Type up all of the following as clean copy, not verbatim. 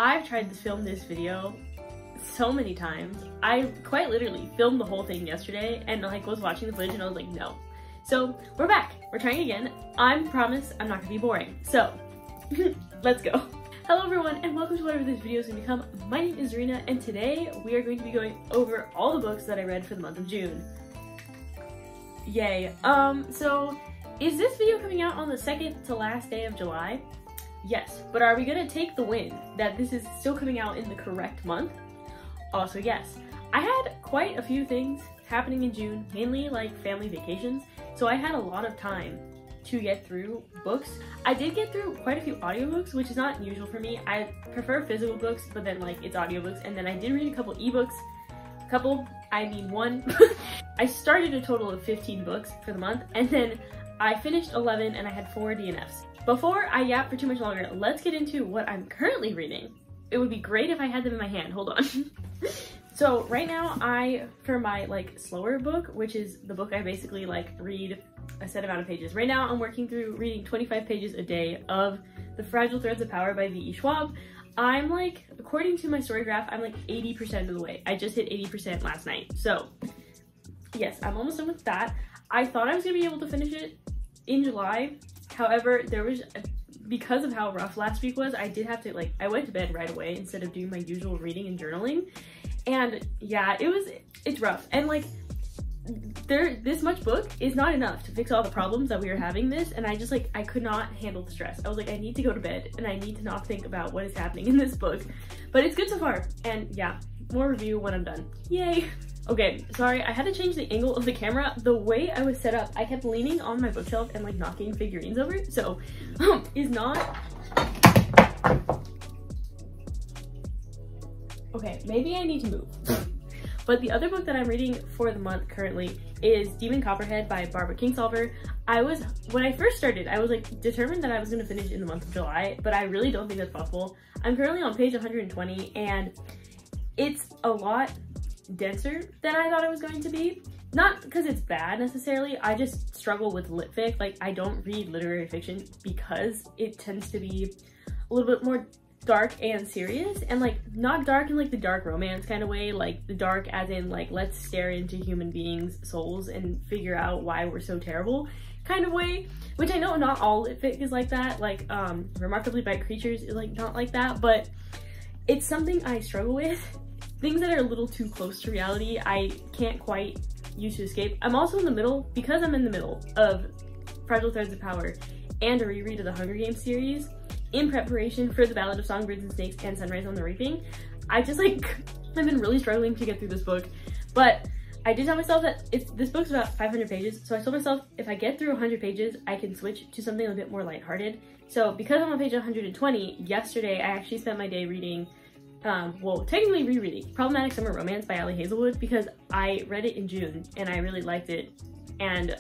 I've tried to film this video so many times. I quite literally filmed the whole thing yesterday and like was watching the footage and I was like, no. So we're back, we're trying again. I promise I'm not gonna be boring. So let's go. Hello everyone and welcome to whatever this video is gonna become. My name is Rena and today we are going to be going over all the books that I read for the month of June. Yay. So is this video coming out on the second to last day of July? Yes, but are we gonna take the win that this is still coming out in the correct month? Also yes. I had quite a few things happening in June, mainly like family vacations, so I had a lot of time to get through books. I did get through quite a few audiobooks, which is not usual for me. I prefer physical books, but then like it's audiobooks, and then I did read a couple ebooks. I mean one. I started a total of 15 books for the month, and then I finished 11 and I had 4 DNFs. Before I yap for too much longer, let's get into what I'm currently reading. It would be great if I had them in my hand. Hold on. So right now for my like slower book, which is the book I basically like read a set amount of pages. Right now I'm working through reading 25 pages a day of The Fragile Threads of Power by V.E. Schwab. I'm like, according to my story graph, I'm like 80% of the way. I just hit 80% last night. So yes, I'm almost done with that. I thought I was gonna be able to finish it in July. However, because of how rough last week was, I did have to like, I went to bed right away instead of doing my usual reading and journaling. And yeah, it's rough. And like, this much book is not enough to fix all the problems that we were having this. And I just like, I could not handle the stress. I was like, I need to go to bed and I need to not think about what is happening in this book. But it's good so far. And yeah, more review when I'm done. Yay. Okay, sorry, I had to change the angle of the camera. The way I was set up, I kept leaning on my bookshelf and like knocking figurines over, so is not... Okay, maybe I need to move. But the other book that I'm reading for the month currently is Demon Copperhead by Barbara Kingsolver. When I first started, I was like determined that I was gonna finish in the month of July, but I really don't think that's possible. I'm currently on page 120 and it's a lot denser than I thought it was going to be. Not because it's bad necessarily, I just struggle with lit fic. Like, I don't read literary fiction because it tends to be a little bit more dark and serious, and like not dark in like the dark romance kind of way, like the dark as in like let's stare into human beings' souls and figure out why we're so terrible kind of way, which I know not all lit fic is like that. Like Remarkably Bright Creatures is like not like that, but it's something I struggle with. Things that are a little too close to reality, I can't quite use to escape. I'm also in the middle, because I'm in the middle of Fragile Threads of Power and a reread of the Hunger Games series in preparation for the Ballad of Songbirds and Snakes and Sunrise on the Reaping. I just like, I've been really struggling to get through this book, but I did tell myself that this book's about 500 pages, so I told myself if I get through 100 pages, I can switch to something a bit more lighthearted. So because I'm on page 120, yesterday I actually spent my day reading well, technically rereading Problematic Summer Romance by Ali Hazelwood, because I read it in June and I really liked it and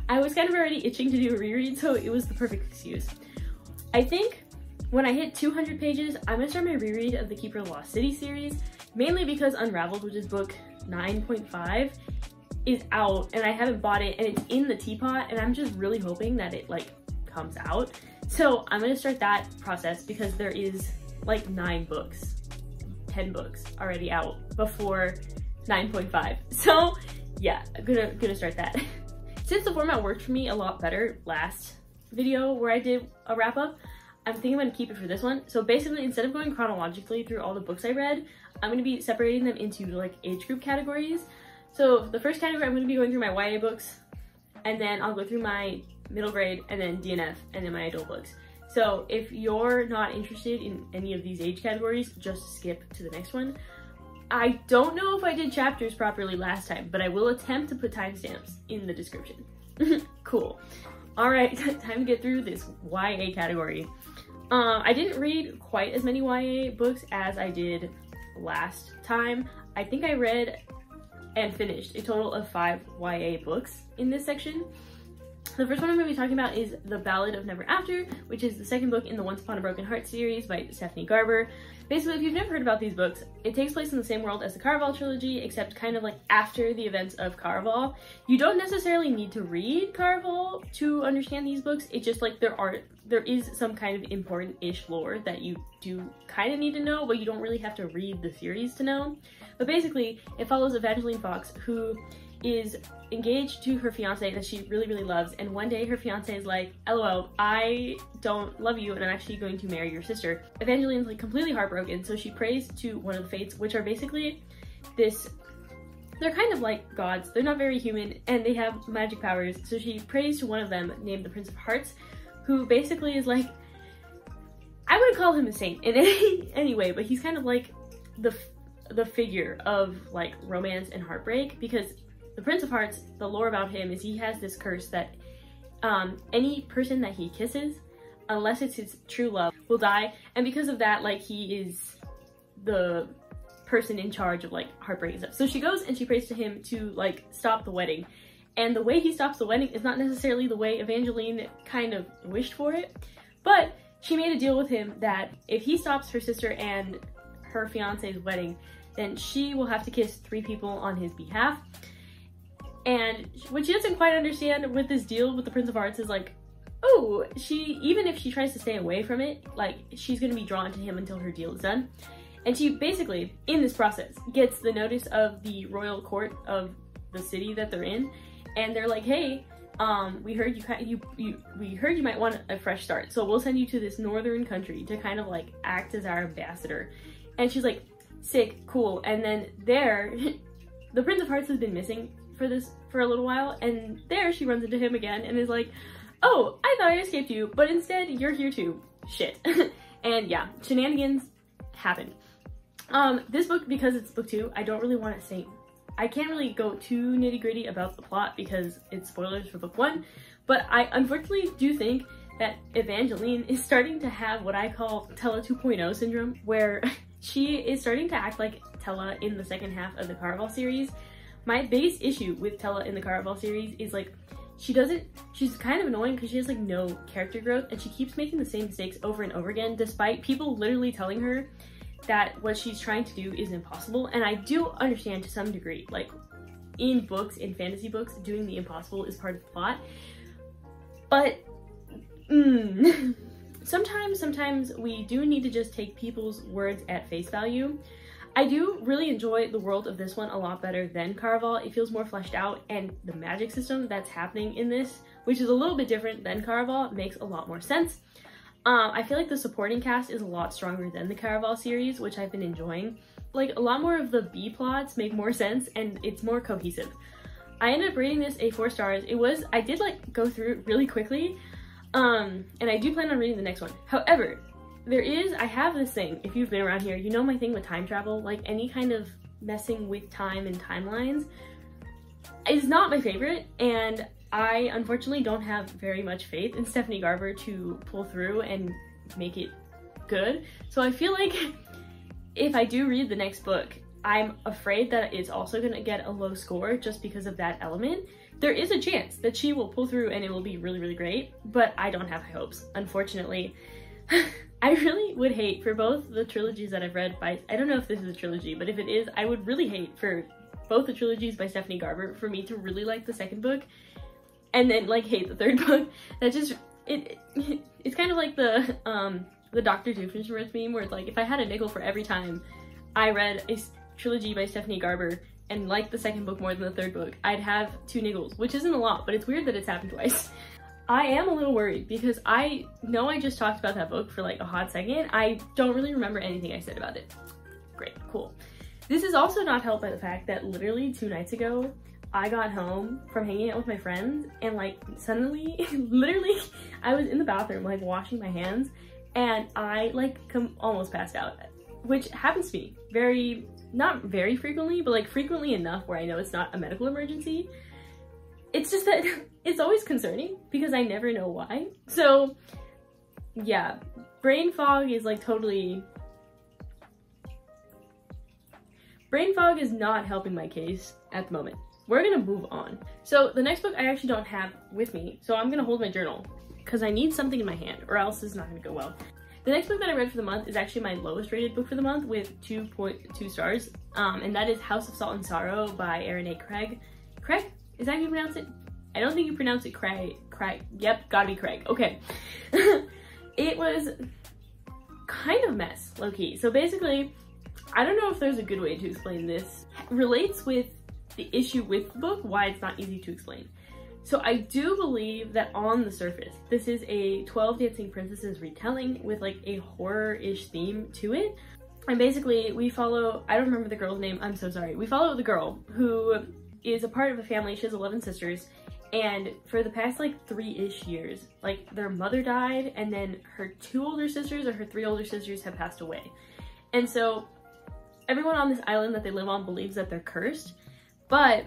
I was kind of already itching to do a reread, so it was the perfect excuse. I think when I hit 200 pages, I'm gonna start my reread of the Keeper of the Lost City series, mainly because Unraveled, which is book 9.5, is out and I haven't bought it and it's in the teapot and I'm just really hoping that it like comes out. So I'm gonna start that process because there is like 10 books already out before 9.5. So yeah, I'm gonna start that. Since the format worked for me a lot better last video where I did a wrap up, I'm thinking I'm gonna keep it for this one. So basically, instead of going chronologically through all the books I read, I'm gonna be separating them into like age group categories. So the first category, I'm gonna be going through my YA books, and then I'll go through my middle grade, and then DNF, and then my adult books. So if you're not interested in any of these age categories, just skip to the next one. I don't know if I did chapters properly last time, but I will attempt to put timestamps in the description. Cool. All right, time to get through this YA category. I didn't read quite as many YA books as I did last time. I think I read and finished a total of 5 YA books in this section. The first one I'm going to be talking about is The Ballad of Never After, which is the second book in the Once Upon a Broken Heart series by Stephanie Garber. Basically, if you've never heard about these books, it takes place in the same world as the Caraval trilogy, except kind of like after the events of Caraval. You don't necessarily need to read Caraval to understand these books. It's just like there is some kind of important-ish lore that you do kind of need to know, but you don't really have to read the series to know. But basically, it follows Evangeline Fox, who is engaged to her fiance that she really, really loves, and one day her fiance is like, LOL, I don't love you and I'm actually going to marry your sister. Evangeline's like completely heartbroken, so she prays to one of the fates, which are basically they're kind of like gods. They're not very human and they have magic powers, so she prays to one of them named the Prince of Hearts, who basically is like, I wouldn't call him a saint in any way, but he's kind of like the figure of like romance and heartbreak, because the Prince of Hearts, the lore about him is he has this curse that any person that he kisses, unless it's his true love, will die. And because of that, like, he is the person in charge of like heartbreak and stuff. So she goes and she prays to him to like stop the wedding. And the way he stops the wedding is not necessarily the way Evangeline kind of wished for it, but she made a deal with him that if he stops her sister and her fiance's wedding, then she will have to kiss 3 people on his behalf. And what she doesn't quite understand with this deal with the Prince of Hearts is like, oh, even if she tries to stay away from it, like, she's gonna be drawn to him until her deal is done. And she basically, in this process, gets the notice of the royal court of the city that they're in, and they're like, hey, we heard we heard you might want a fresh start, so we'll send you to this northern country to kind of like act as our ambassador. And she's like, sick, cool. And then there, the Prince of Hearts has been missing for a little while, and there she runs into him again and is like, oh, I thought I escaped you, but instead you're here too. Shit. And yeah, shenanigans happen. This book, because it's book 2, I don't really want to say, I can't really go too nitty-gritty about the plot because it's spoilers for book 1, but I unfortunately do think that Evangeline is starting to have what I call Tella 2.0 syndrome, where she is starting to act like Tella in the second half of the Caraval series. My biggest issue with Tella in the Caraval series is like, she's kind of annoying because she has like no character growth, and she keeps making the same mistakes over and over again, despite people literally telling her that what she's trying to do is impossible. And I do understand to some degree, like in books, in fantasy books, doing the impossible is part of the plot. But sometimes we do need to just take people's words at face value. I do really enjoy the world of this one a lot better than Caraval. It feels more fleshed out, and the magic system that's happening in this, which is a little bit different than Caraval, makes a lot more sense. I feel like the supporting cast is a lot stronger than the Caraval series, which I've been enjoying. Like, a lot more of the B plots make more sense, and it's more cohesive. I ended up rating this a 4 stars. I did like go through it really quickly, and I do plan on reading the next one. However, I have this thing, if you've been around here, you know my thing with time travel, like any kind of messing with time and timelines is not my favorite, and I unfortunately don't have very much faith in Stephanie Garber to pull through and make it good. So I feel like if I do read the next book, I'm afraid that it's also gonna get a low score just because of that element. There is a chance that she will pull through and it will be really, really great, but I don't have high hopes, unfortunately. I really would hate for both the trilogies that I've read by, I don't know if this is a trilogy, but if it is, I would really hate for both the trilogies by Stephanie Garber for me to really like the second book and then like hate the third book. That just, it's kind of like the Dr. Doofenshmirtz meme where it's like, if I had a nickel for every time I read a trilogy by Stephanie Garber and liked the second book more than the third book, I'd have 2 nickels, which isn't a lot, but it's weird that it's happened twice. I am a little worried because I know I just talked about that book for like a hot second. I don't really remember anything I said about it. Great, cool. This is also not helped by the fact that literally 2 nights ago, I got home from hanging out with my friends and like suddenly, literally, I was in the bathroom like washing my hands and I like almost passed out, which happens to me not very frequently, but like frequently enough where I know it's not a medical emergency. It's just that it's always concerning because I never know why. So yeah, brain fog is like totally, brain fog is not helping my case at the moment. we're gonna move on. So the next book I actually don't have with me, so I'm gonna hold my journal because I need something in my hand or else it's not gonna go well. The next book that I read for the month is actually my lowest rated book for the month with 2.2 stars, and that is House of Salt and Sorrow by Erin. Craig? Is that how you pronounce it? I don't think you pronounce it Craig. Yep, gotta be Craig. Okay. It was kind of a mess, low-key. So basically, I don't know if there's a good way to explain this. It relates with the issue with the book, why it's not easy to explain. So I do believe that on the surface, this is a 12 Dancing Princesses retelling with like a horror-ish theme to it. And basically we follow, I don't remember the girl's name, I'm so sorry. We follow the girl who is a part of a family. She has 11 sisters. And for the past like 3-ish years, like their mother died and then her 2 older sisters or her 3 older sisters have passed away. And so everyone on this island that they live on believes that they're cursed. But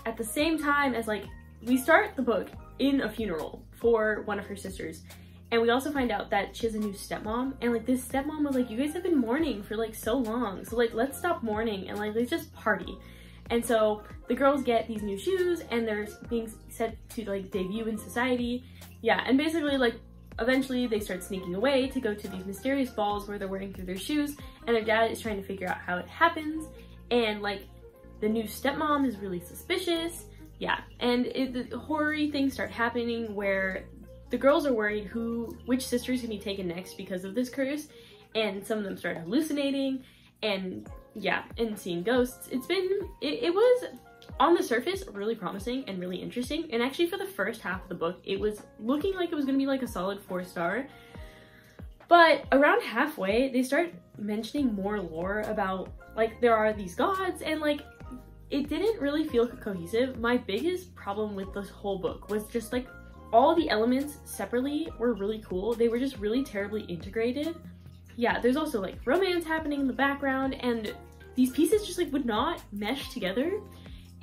at the same time as like, we start the book in a funeral for one of her sisters. And we also find out that she has a new stepmom. And like this stepmom was like, you guys have been mourning for like so long. So like, let's stop mourning and like, let's just party. And so the girls get these new shoes and they're being set to like debut in society. Yeah, and basically like eventually they start sneaking away to go to these mysterious balls where they're wearing through their shoes and their dad is trying to figure out how it happens. And like the new stepmom is really suspicious. Yeah, and the horror-y things start happening where the girls are worried which sister is gonna be taken next because of this curse. And some of them start hallucinating and yeah, and seeing ghosts. It was on the surface really promising and really interesting. And actually for the first half of the book, it was looking like it was gonna be like a solid 4-star. But around halfway, they start mentioning more lore about like there are these gods and like it didn't really feel cohesive. My biggest problem with this whole book was just like all the elements separately were really cool. They were just really terribly integrated. Yeah, there's also like romance happening in the background and these pieces just like would not mesh together.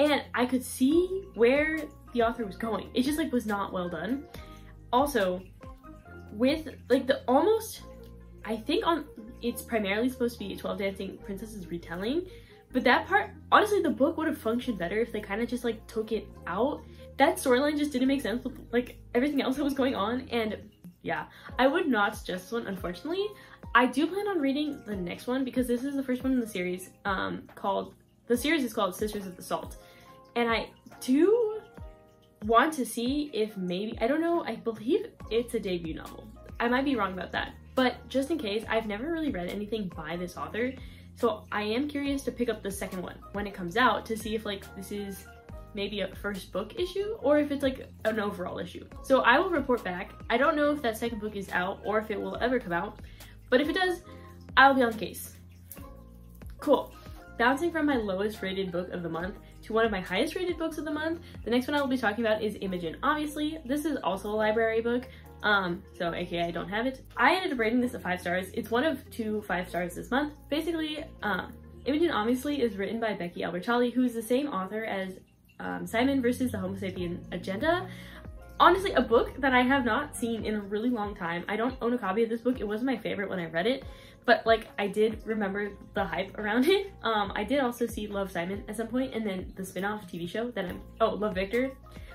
And I could see where the author was going. It just like was not well done. Also, with like the almost, I think it's primarily supposed to be 12 Dancing Princesses retelling, but that part, honestly, the book would have functioned better if they kind of just like took it out. That storyline just didn't make sense with like everything else that was going on. And yeah, I would not suggest this one, unfortunately. I do plan on reading the next one because this is the first one in the series the series is called Sisters of the Salt. And I do want to see if maybe, I don't know, I believe it's a debut novel. I might be wrong about that, but just in case, I've never really read anything by this author. So I am curious to pick up the second one when it comes out to see if like this is maybe a first book issue or if it's like an overall issue. So I will report back. I don't know if that second book is out or if it will ever come out, but if it does, I'll be on the case. Cool. Bouncing from my lowest rated book of the month to one of my highest rated books of the month, the next one I will be talking about is Imogen. Obviously, this is also a library book, so aka I don't have it. I ended up rating this at 5 stars. It's one of 2 5 stars this month. Basically, Imogen obviously is written by Becky Albertali, who is the same author as Simon versus the Homo Sapien Agenda. Honestly, a book that I have not seen in a really long time. I don't own a copy of this book. It wasn't my favorite when I read it, but like I did remember the hype around it. I did also see Love, Simon at some point, and then the spin-off TV show that Love, Victor,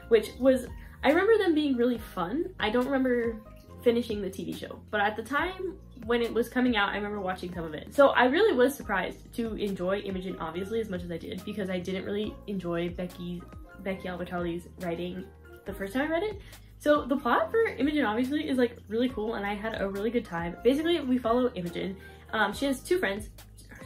which was, I remember them being really fun. I don't remember finishing the TV show, but at the time when it was coming out, I remember watching some of it. So I really was surprised to enjoy Imogen obviously as much as I did, because I didn't really enjoy Becky Albertali's writing the first time I read it. So the plot for Imogen obviously is like really cool and I had a really good time. Basically, we follow Imogen. She has 2 friends.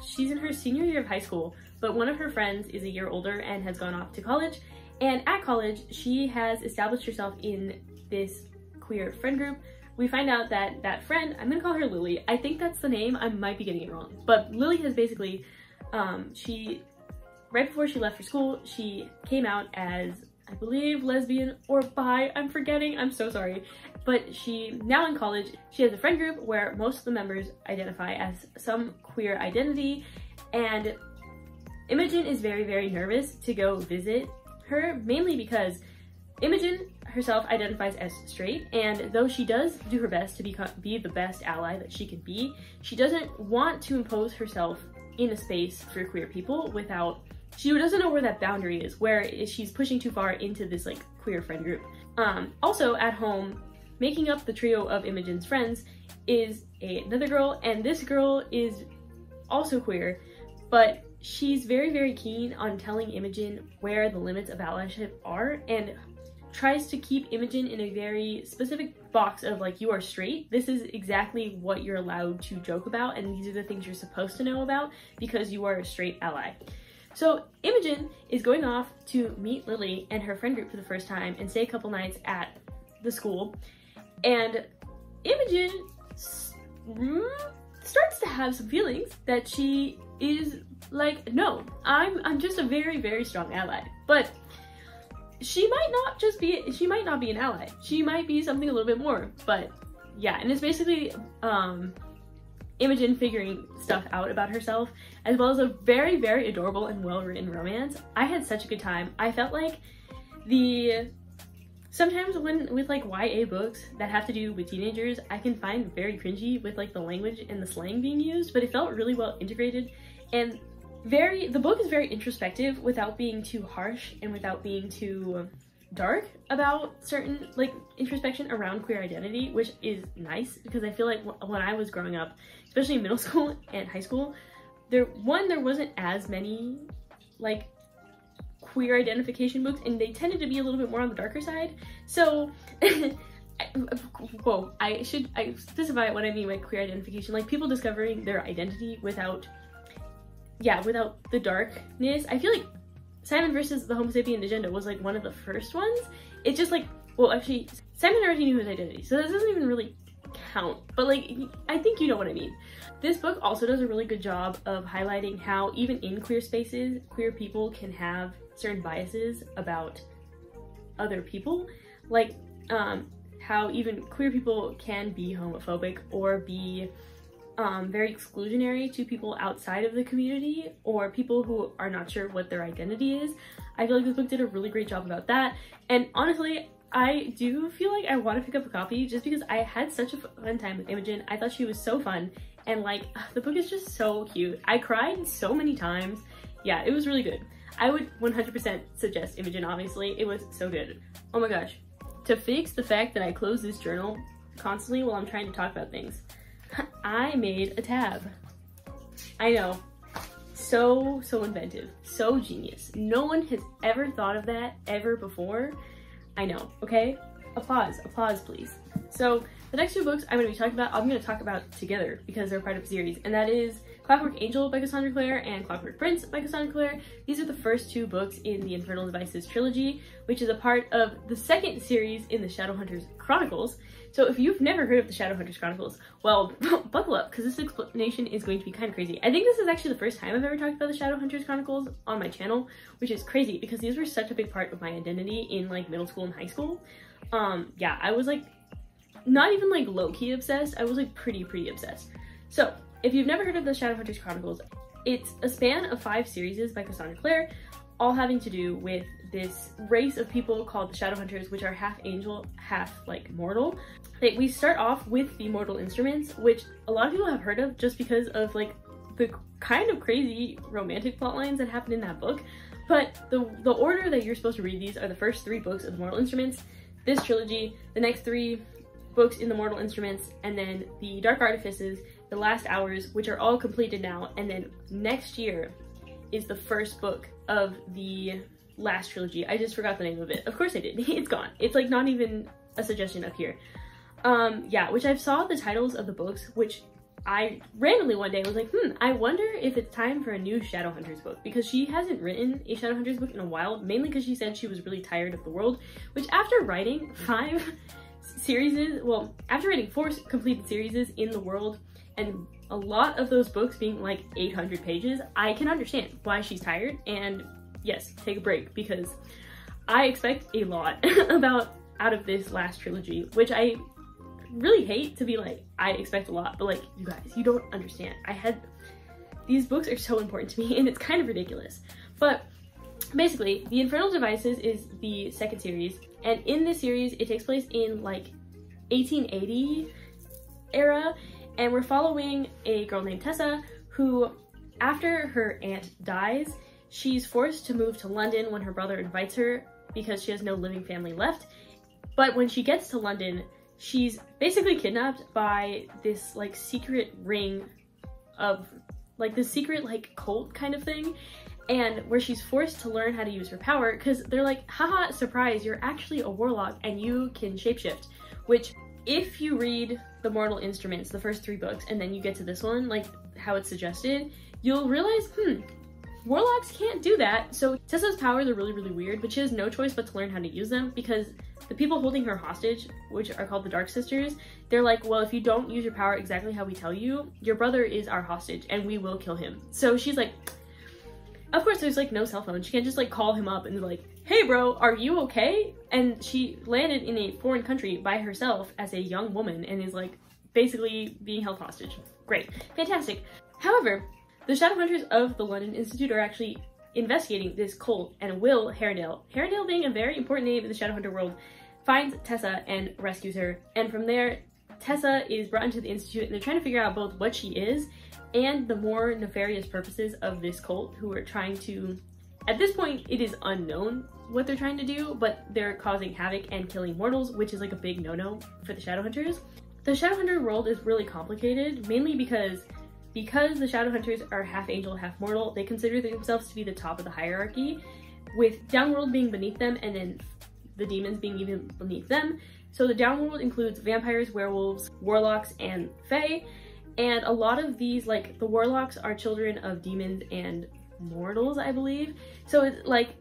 She's in her senior year of high school, but one of her friends is a year older and has gone off to college. And at college, she has established herself in this queer friend group. We find out that that friend, I'm gonna call her Lily. I think that's the name, I might be getting it wrong. But Lily has basically, right before she left for school, she came out as, I believe, lesbian or bi, I'm forgetting, I'm so sorry. But she, now in college, she has a friend group where most of the members identify as some queer identity, and Imogen is very, very nervous to go visit her, mainly because Imogen herself identifies as straight, and though she does do her best to be the best ally that she can be, she doesn't want to impose herself in a space for queer people without she doesn't know where that boundary is, where she's pushing too far into this like queer friend group. Also at home, making up the trio of Imogen's friends is another girl, and this girl is also queer, but she's very, very keen on telling Imogen where the limits of allyship are, and tries to keep Imogen in a very specific box of like, you are straight, this is exactly what you're allowed to joke about, and these are the things you're supposed to know about because you are a straight ally. So Imogen is going off to meet Lily and her friend group for the first time and stay a couple nights at the school, and Imogen starts to have some feelings that she is like, no, I'm just a very, very strong ally. But she might not be an ally. She might be something a little bit more. But yeah, and it's basically Imogen figuring stuff out about herself, as well as a very, very adorable and well-written romance. I had such a good time. I felt like sometimes with like YA books that have to do with teenagers, I can find very cringy with like the language and the slang being used, but it felt really well integrated, and the book is very introspective without being too harsh and without being too dark about certain like introspection around queer identity, which is nice because I feel like when I was growing up, especially in middle school and high school, there wasn't as many like queer identification books, and they tended to be a little bit more on the darker side. So I specify what I mean by queer identification, like people discovering their identity without the darkness. I feel like Simon versus the Homo sapien agenda was like one of the first ones. It's just like, well, actually Simon already knew his identity, so that doesn't even really count, but like, I think you know what I mean. This book also does a really good job of highlighting how even in queer spaces, queer people can have certain biases about other people, like how even queer people can be homophobic or be very exclusionary to people outside of the community, or people who are not sure what their identity is. I feel like this book did a really great job about that, and honestly, I do feel like I want to pick up a copy just because I had such a fun time with Imogen. I thought she was so fun, and like, the book is just so cute. I cried so many times. Yeah, it was really good. I would 100% suggest Imogen, obviously. It was so good. Oh my gosh. To fix the fact that I close this journal constantly while I'm trying to talk about things, I made a tab. I know. So inventive. So genius. No one has ever thought of that ever before. I know, okay? Applause, please. So the next two books I'm going to be talking about, I'm going to talk about together because they're part of a series, and that is Clockwork Angel by Cassandra Clare and Clockwork Prince by Cassandra Clare. These are the first two books in the Infernal Devices trilogy, which is a part of the second series in the Shadowhunters Chronicles. So if you've never heard of the Shadowhunters Chronicles, well, buckle up, because this explanation is going to be kind of crazy. I think this is actually the first time I've ever talked about the Shadowhunters Chronicles on my channel, which is crazy because these were such a big part of my identity in like middle school and high school. Yeah, I was like, not even like low-key obsessed, I was like pretty obsessed. So if you've never heard of the Shadowhunters Chronicles, it's a span of 5 series by Cassandra Clare, all having to do with this race of people called the Shadowhunters, which are half angel, half like mortal. We start off with the mortal instruments, which a lot of people have heard of just because of like the kind of crazy romantic plot lines that happen in that book. But the order that you're supposed to read these are the first 3 books of the Mortal Instruments, this trilogy, the next 3 books in the Mortal Instruments, and then the Dark Artifices, the Last Hours, which are all completed now, and then next year is the first book of the last trilogy. I just forgot the name of it. Of course I did. It's gone. It's like not even a suggestion up here. Yeah, which I saw the titles of the books, which I randomly one day was like, I wonder if it's time for a new Shadowhunters book, because she hasn't written a Shadowhunters book in a while, mainly because she said she was really tired of the world, which after writing 5 series, well, after writing 4 completed series in the world, and a lot of those books being like 800 pages, I can understand why she's tired, and yes, take a break, because I expect a lot out of this last trilogy, which I really hate to be like, I expect a lot, but like, you guys, you don't understand. These books are so important to me, and it's kind of ridiculous. But basically, the Infernal Devices is the second series, and in this series, it takes place in like 1880 era, and we're following a girl named Tessa who, after her aunt dies, she's forced to move to London when her brother invites her because she has no living family left. But when she gets to London, she's basically kidnapped by this like secret ring of like this secret like cult kind of thing, and where she's forced to learn how to use her power because they're like, haha, surprise, you're actually a warlock and you can shapeshift. Which, if you read the Mortal Instruments, the first 3 books, and then you get to this one, like how it's suggested, you'll realize, warlocks can't do that. So Tessa's powers are really, really weird, but she has no choice but to learn how to use them because the people holding her hostage, which are called the Dark Sisters, they're like, well, if you don't use your power exactly how we tell you, your brother is our hostage and we will kill him. So she's like, of course there's like no cell phone. She can't just like call him up and be like, hey bro, are you okay? And she landed in a foreign country by herself as a young woman and is like basically being held hostage. Great, fantastic. However, the Shadowhunters of the London Institute are actually investigating this cult, and Will Herondale, being a very important name in the Shadowhunter world, finds Tessa and rescues her. And from there, Tessa is brought into the Institute and they're trying to figure out both what she is and the more nefarious purposes of this cult, who are trying to, at this point it is unknown what they're trying to do, but they're causing havoc and killing mortals, which is like a big no-no for the Shadowhunters. The Shadowhunter world is really complicated, mainly because the Shadowhunters are half angel, half mortal. They consider themselves to be the top of the hierarchy, with Downworld being beneath them and then the demons being even beneath them. So the Downworld includes vampires, werewolves, warlocks, and fae. And a lot of these, like the warlocks, are children of demons and mortals, I believe. So it's like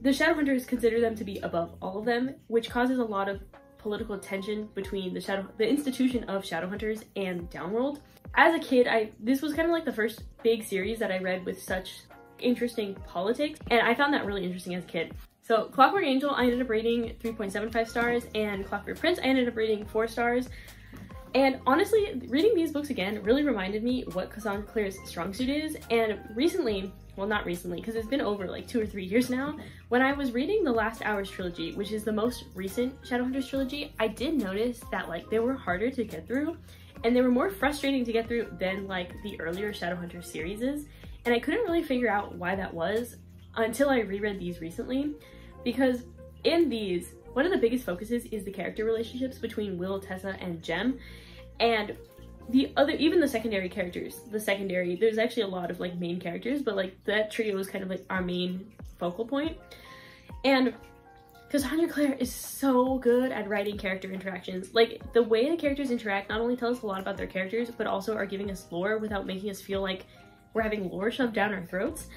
the Shadowhunters consider them to be above all of them, which causes a lot of political tension between the institution of Shadowhunters and Downworld. As a kid, this was kind of like the first big series that I read with such interesting politics, and I found that really interesting as a kid. So Clockwork Angel, I ended up rating 3.75 stars, and Clockwork Prince, I ended up rating 4 stars. And honestly, reading these books again really reminded me what Cassandra Clare's strong suit is. And recently, well not recently, because it's been over like 2 or 3 years now, when I was reading the Last Hours trilogy, which is the most recent Shadowhunters trilogy, I did notice that like they were harder to get through, and they were more frustrating to get through than like the earlier Shadowhunters series is. And I couldn't really figure out why that was until I reread these recently, because in these, one of the biggest focuses is the character relationships between Will, Tessa, and Jem. And even the secondary characters, there's actually a lot of like main characters, but like that trio is kind of like our main focal point. And Cassandra Clare is so good at writing character interactions. Like the way the characters interact not only tells us a lot about their characters, but also are giving us lore without making us feel like we're having lore shoved down our throats.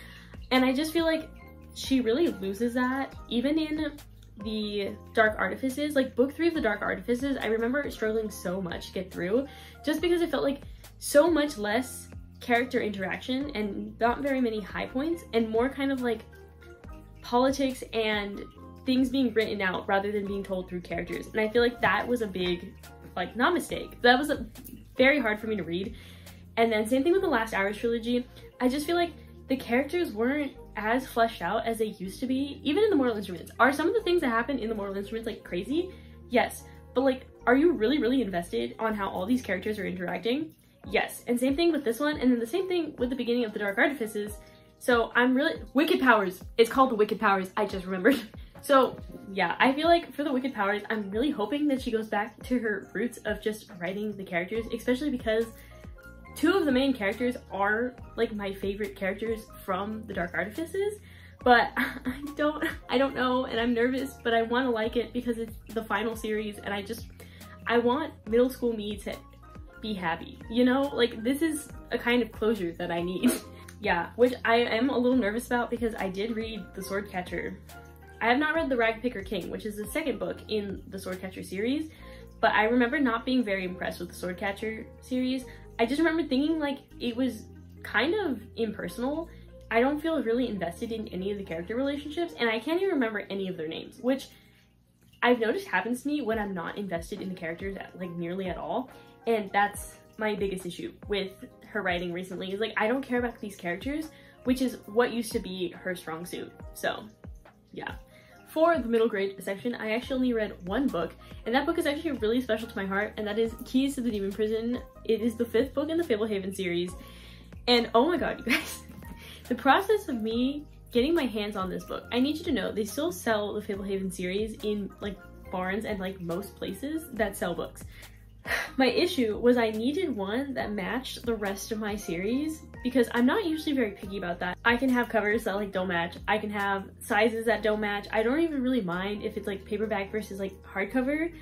And I just feel like she really loses that even in the Dark Artifices. Like book 3 of the Dark Artifices, I remember struggling so much to get through just because it felt like so much less character interaction and not very many high points, and more kind of like politics and things being written out rather than being told through characters. And I feel like that was a big, like, not mistake, that was very hard for me to read. And then same thing with the Last Hours trilogy. I just feel like the characters weren't as fleshed out as they used to be, even in the Mortal Instruments. Are some of the things that happen in the Mortal Instruments like crazy? Yes, but like, are you really invested on how all these characters are interacting? Yes. And same thing with this one, and then the same thing with the beginning of the Dark Artifices. So I'm really, Wicked Powers, it's called the Wicked Powers, I just remembered. So yeah, I feel like for the Wicked Powers, I'm really hoping that she goes back to her roots of just writing the characters, especially because 2 of the main characters are like my favorite characters from the Dark Artifices, but I don't know, and I'm nervous, but I want to like it because it's the final series, and I want middle school me to be happy, you know? Like, this is a kind of closure that I need. Yeah, which I am a little nervous about because I did read The Swordcatcher. I have not read The Ragpicker King, which is the 2nd book in the Swordcatcher series, but I remember not being very impressed with the Swordcatcher series. I just remember thinking like it was kind of impersonal. I don't feel really invested in any of the character relationships, and I can't even remember any of their names, which I've noticed happens to me when I'm not invested in the characters like nearly at all. And that's my biggest issue with her writing recently, is like I don't care about these characters, which is what used to be her strong suit. So yeah. For the middle grade section, I actually only read 1 book, and that book is actually really special to my heart, and that is Keys to the Demon Prison. It is the 5th book in the Fablehaven series, and oh my god, you guys, the process of me getting my hands on this book, I need you to know they still sell the Fablehaven series in like barns and like most places that sell books. My issue was I needed one that matched the rest of my series because I'm not usually very picky about that. I can have covers that like don't match. I can have sizes that don't match. I don't even really mind if it's like paperback versus like hardcover.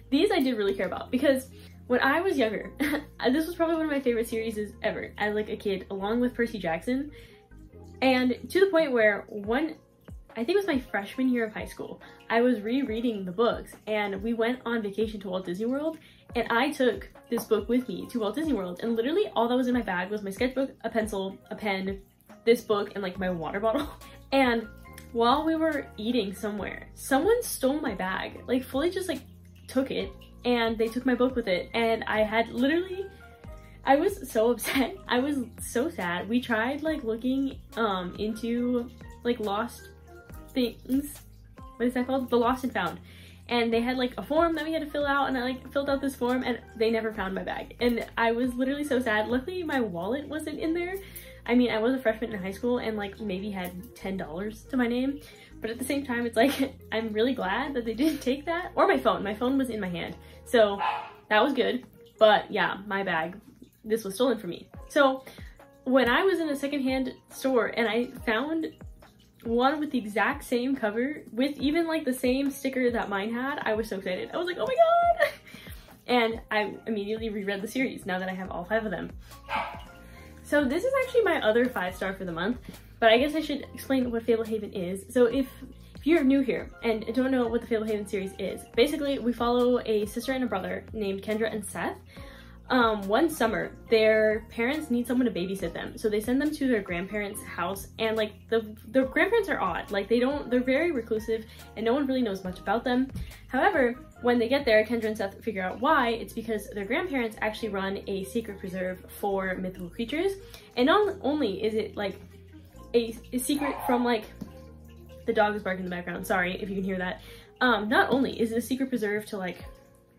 These I did really care about because when I was younger, this was probably one of my favorite series ever as like a kid, along with Percy Jackson. And to the point where I think it was my freshman year of high school, I was rereading the books and we went on vacation to Walt Disney World and I took this book with me to Walt Disney World, and literally all that was in my bag was my sketchbook, a pencil, a pen, this book, and like my water bottle. And while we were eating somewhere, someone stole my bag, like fully just like took it, and they took my book with it. And I was so upset. I was so sad. We tried like looking into like lost things. What is that called? The Lost and Found. And they had like a form that we had to fill out, and I like filled out this form and they never found my bag. And I was literally so sad. Luckily my wallet wasn't in there. I mean, I was a freshman in high school and like maybe had $10 to my name. But at the same time, it's like, I'm really glad that they didn't take that. Or my phone. My phone was in my hand. So that was good. But yeah, my bag, this was stolen from me. So when I was in a secondhand store and I found one with the exact same cover with even like the same sticker that mine had, I was so excited. I was like, oh my god! And I immediately reread the series now that I have all 5 of them. So this is actually my other 5-star for the month, but I guess I should explain what Fablehaven is. So if you're new here and don't know what the Fablehaven series is, basically we follow a sister and a brother named Kendra and Seth. One summer, their parents need someone to babysit them, so they send them to their grandparents' house, and like the grandparents are odd. Like they're very reclusive and no one really knows much about them. However, when they get there, Kendra and Seth figure out why. It's because their grandparents actually run a secret preserve for mythical creatures, and not only is it like a secret from like, the dog is barking in the background, sorry if you can hear that. Not only is it a secret preserve to like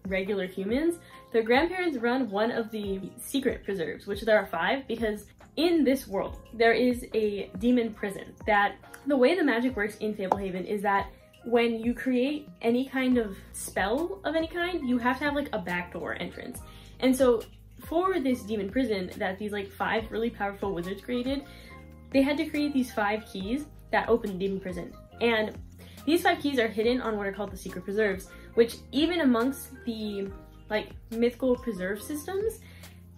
regular humans, their grandparents run one of the secret preserves, which there are 5, because in this world there is a demon prison. That the way the magic works in Fablehaven is that when you create any kind of spell of any kind, you have to have like a backdoor entrance. And so for this demon prison that these like 5 really powerful wizards created, they had to create these 5 keys that open the demon prison. And these 5 keys are hidden on what are called the secret preserves, which even amongst the like mythical preserve systems,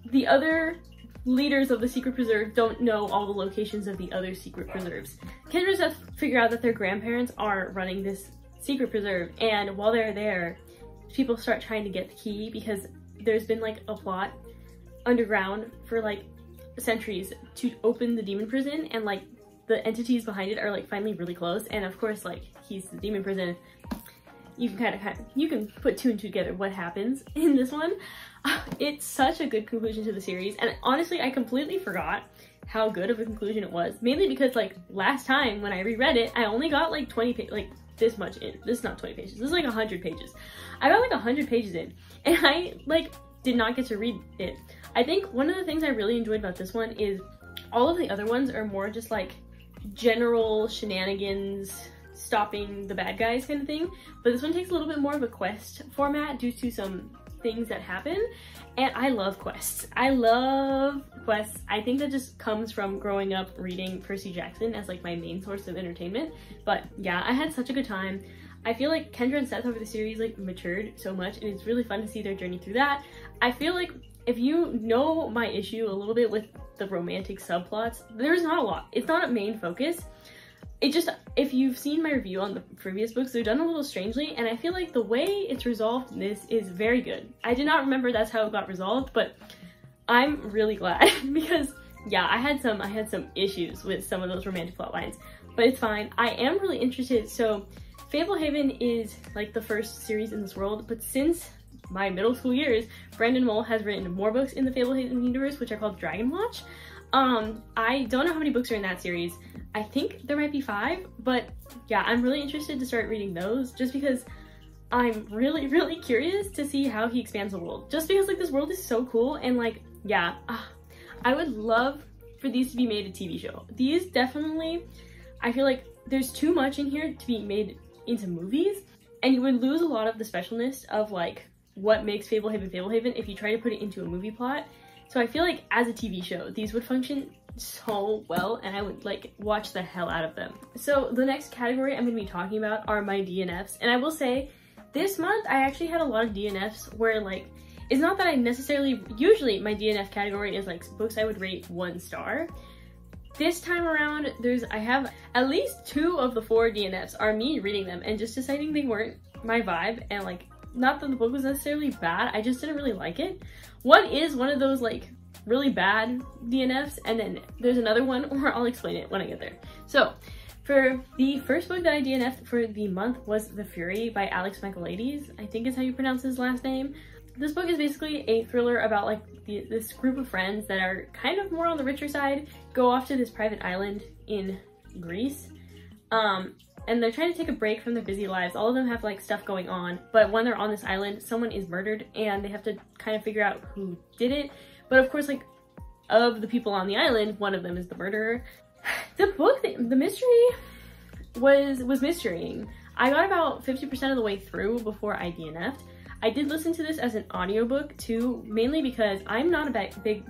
the other leaders of the secret preserve don't know all the locations of the other secret preserves. Kendra and Seth figure out that their grandparents are running this secret preserve, and while they're there, people start trying to get the key because there's been like a plot underground for like centuries to open the demon prison, and like the entities behind it are like finally really close. And of course, like he's the demon prison, you can you can put 2 and 2 together what happens in this one. It's such a good conclusion to the series, and honestly I completely forgot how good of a conclusion it was, mainly because like last time when I reread it, I only got like 20 pages, like this much in. This is not 20 pages, this is like 100 pages. I got like 100 pages in and I like did not get to read it. I think one of the things I really enjoyed about this one is all of the other ones are more just like general shenanigans, stopping the bad guys kind of thing, but this one takes a little bit more of a quest format due to some things that happen, and I love quests. I love quests. I think that just comes from growing up reading Percy Jackson as like my main source of entertainment. But yeah, I had such a good time. I feel like Kendra and Seth over the series like matured so much, and it's really fun to see their journey through that. I feel like if you know my issue a little bit with the romantic subplots, there's not a lot. It's not a main focus. It just, if you've seen my review on the previous books, they're done a little strangely, and I feel like the way it's resolved in this is very good. I did not remember that's how it got resolved, but I'm really glad because yeah, I had some issues with some of those romantic plot lines, but it's fine. I am really interested. So Fablehaven is like the first series in this world, but since my middle school years, Brandon Mull has written more books in the Fablehaven universe, which are called Dragon Watch. I don't know how many books are in that series. I think there might be 5, but yeah, I'm really interested to start reading those just because I'm really, really curious to see how he expands the world. Just because like this world is so cool, and like, yeah, I would love for these to be made a TV show. These definitely, I feel like there's too much in here to be made into movies, and you would lose a lot of the specialness of like what makes Fablehaven if you try to put it into a movie plot. So I feel like as a TV show, these would function so well, and I would like watch the hell out of them. So the next category I'm going to be talking about are my DNFs, and I will say this month I actually had a lot of DNFs where like, it's not that I necessarily, usually my DNF category is like books I would rate 1 star. This time around, I have at least 2 of the 4 DNFs are me reading them and just deciding they weren't my vibe, and like, not that the book was necessarily bad, I just didn't really like it. One is one of those like really bad DNFs, and then there's another one, or I'll explain it when I get there. So for the first book that I DNF'd for the month was The Fury by Michealides, I think is how you pronounce his last name. This book is basically a thriller about like this group of friends that are kind of more on the richer side, go off to this private island in Greece. And they're trying to take a break from their busy lives. All of them have like stuff going on, but when they're on this island, someone is murdered and they have to kind of figure out who did it. But of course, like, of the people on the island, one of them is the murderer. The book, the mystery was mysterying. I got about 50% of the way through before I DNF'd. I did listen to this as an audiobook too, mainly because I'm not a big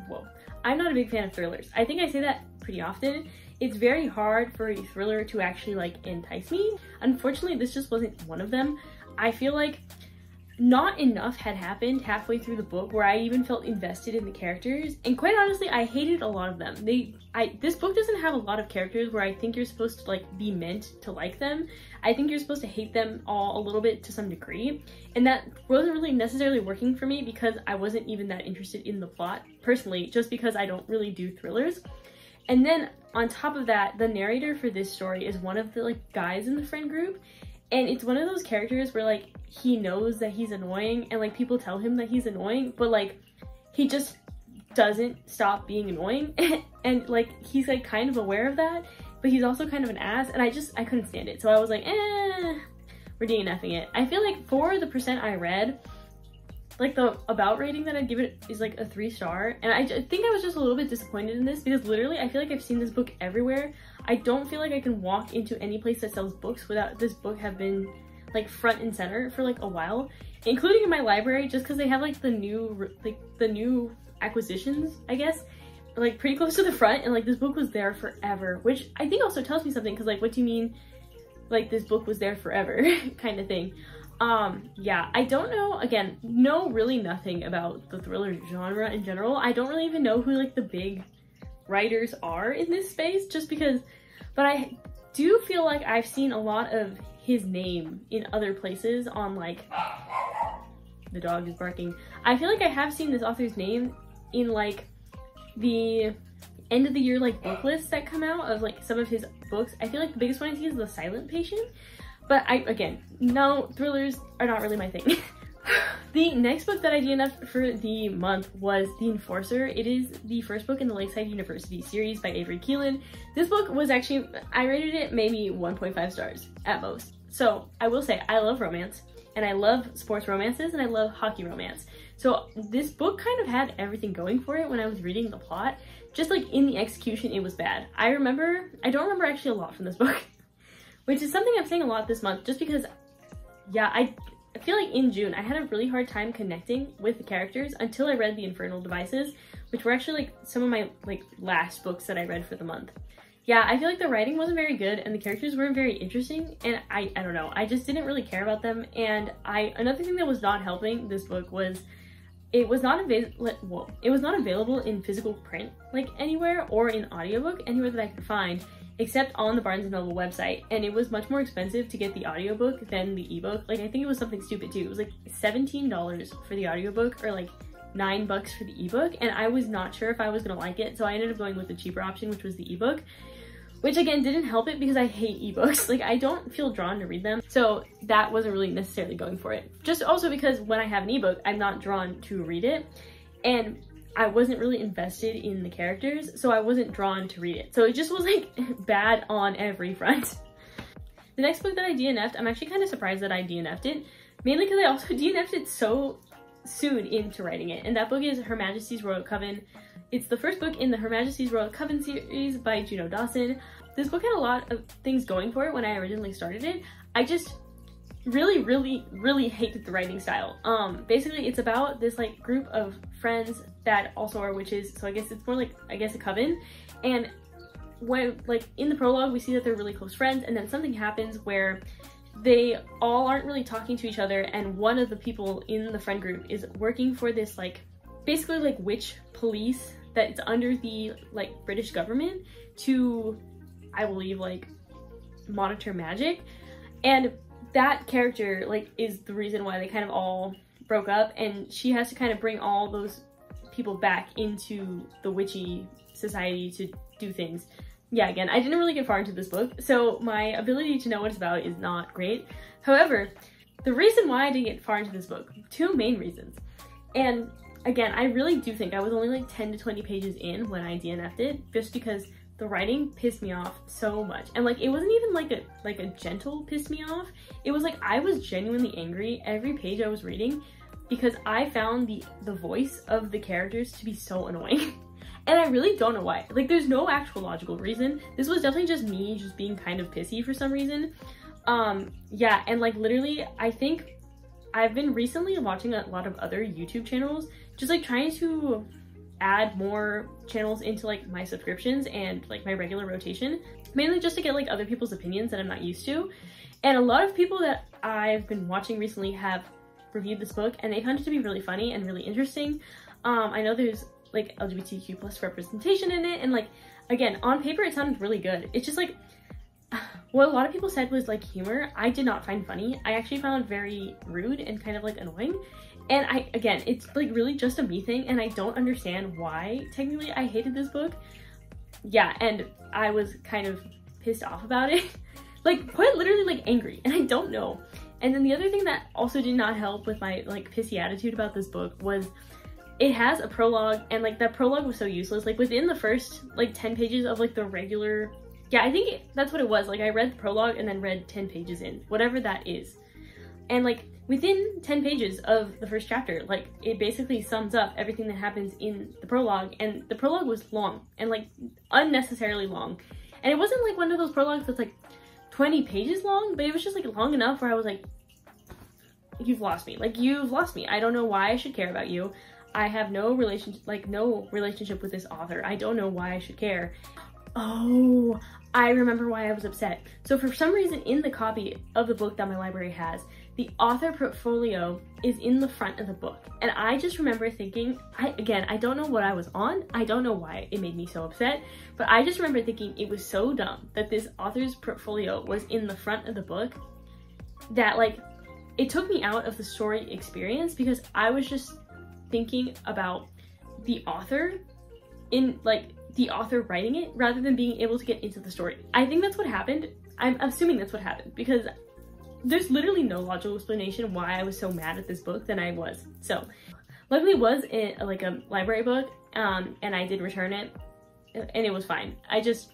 fan of thrillers. I think I say that pretty often. It's very hard for a thriller to actually like entice me. Unfortunately, this just wasn't one of them. I feel like not enough had happened halfway through the book where I even felt invested in the characters, and quite honestly, I hated a lot of them. This book doesn't have a lot of characters where I think you're supposed to like be meant to like them. I think you're supposed to hate them all a little bit to some degree, and that wasn't really necessarily working for me because I wasn't even that interested in the plot personally, just because I don't really do thrillers. And then on top of that, the narrator for this story is one of the like guys in the friend group, and it's one of those characters where like he knows that he's annoying and like people tell him that he's annoying, but like he just doesn't stop being annoying and like he's like kind of aware of that, but he's also kind of an ass, and I couldn't stand it. So I was like, we're DNFing it. I feel like for the percent I read, like the about rating that I'd give it is like a 3 star, and I think I was just a little bit disappointed in this because literally I feel like I've seen this book everywhere. I don't feel like I can walk into any place that sells books without this book have been like front and center for like a while, including in my library, just because they have like the new acquisitions, I guess, like pretty close to the front, and like this book was there forever, which I think also tells me something, because like, what do you mean like this book was there forever kind of thing. Yeah, I don't know, again, know really nothing about the thriller genre in general. I don't really even know who like the big writers are in this space, just because, but I do feel like I've seen a lot of his name in other places on like, the dog is barking. I feel like I have seen this author's name in like the end of the year like book lists that come out of like some of his books. I feel like the biggest one I see is The Silent Patient. But again, no, thrillers are not really my thing. The next book that I DNF'd for the month was The Enforcer. It is the first book in the Lakeside University series by Avery Keelan. This book was actually, I rated it maybe 1.5 stars at most. So I will say, I love romance, and I love sports romances, and I love hockey romance. So this book kind of had everything going for it when I was reading the plot. Just like in the execution, it was bad. I don't remember actually a lot from this book, which is something I'm saying a lot this month, just because, yeah, I feel like in June, I had a really hard time connecting with the characters until I read The Infernal Devices, which were actually like some of my like last books that I read for the month. Yeah, I feel like the writing wasn't very good and the characters weren't very interesting, and I don't know, I just didn't really care about them. And another thing that was not helping this book was it was not available in physical print like anywhere, or in audiobook anywhere that I could find, except on the Barnes & Noble website, and it was much more expensive to get the audiobook than the ebook. Like, I think it was something stupid too. It was like $17 for the audiobook, or like $9 for the ebook, and I was not sure if I was gonna like it, so I ended up going with the cheaper option, which was the ebook, which again didn't help it because I hate ebooks. Like, I don't feel drawn to read them, so that wasn't really necessarily going for it. Just also because when I have an ebook, I'm not drawn to read it, and I wasn't really invested in the characters, so I wasn't drawn to read it. So it just was like bad on every front. The next book that I DNF'd, I'm actually kind of surprised that I DNF'd it, mainly because I also DNF'd it so soon into writing it, and that book is Her Majesty's Royal Coven. It's the first book in the Her Majesty's Royal Coven series by Juno Dawson. This book had a lot of things going for it when I originally started it. I just really hated the writing style. Basically it's about this like group of friends that also are witches, so I guess it's more like, I guess, a coven. And when, like, in the prologue we see that they're really close friends, and then something happens where they all aren't really talking to each other, and one of the people in the friend group is working for this like basically like witch police that's under the like British government to, I believe, like monitor magic. And that character like is the reason why they kind of all broke up, and she has to kind of bring all those people back into the witchy society to do things. Yeah, again, I didn't really get far into this book, so my ability to know what it's about is not great. However, the reason why I didn't get far into this book, two main reasons. And again, I really do think I was only like 10 to 20 pages in when I DNF'd it, just because the writing pissed me off so much. And like, it wasn't even like a gentle piss me off. It was like, I was genuinely angry every page I was reading because I found the voice of the characters to be so annoying. And I really don't know why. Like, there's no actual logical reason. This was definitely just me just being kind of pissy for some reason. Yeah, and like literally, I think I've been recently watching a lot of other YouTube channels, just like trying to add more channels into like my subscriptions and like my regular rotation, mainly just to get like other people's opinions that I'm not used to. And a lot of people that I've been watching recently have reviewed this book, and they found it to be really funny and really interesting. I know there's like LGBTQ plus representation in it, and like, again, on paper it sounded really good. It's just like, what a lot of people said was like humor, I did not find funny. I actually found very rude and kind of like annoying. And again, it's like really just a me thing, and I don't understand why technically I hated this book. Yeah, and I was kind of pissed off about it. Like, quite literally like angry, and I don't know. And then the other thing that also did not help with my like pissy attitude about this book was it has a prologue, and like that prologue was so useless. Like within the first like 10 pages of like the regular, yeah, I think that's what it was. Like I read the prologue and then read 10 pages in, whatever that is. And like within 10 pages of the first chapter, like it basically sums up everything that happens in the prologue, and the prologue was long and like unnecessarily long. And it wasn't like one of those prologues that's like 20 pages long, but it was just like long enough where I was like, you've lost me. Like, you've lost me. I don't know why I should care about you. I have no relationship with this author. I don't know why I should care. Oh, I remember why I was upset. So for some reason in the copy of the book that my library has, the author portfolio is in the front of the book. And I just remember thinking, I don't know what I was on. I don't know why it made me so upset, but I just remember thinking it was so dumb that this author's portfolio was in the front of the book that like, it took me out of the story experience because I was just thinking about the author in like the author writing it rather than being able to get into the story. I think that's what happened. I'm assuming that's what happened because there's literally no logical explanation why I was so mad at this book than I was. So luckily it was like a library book, and I did return it and it was fine. I just,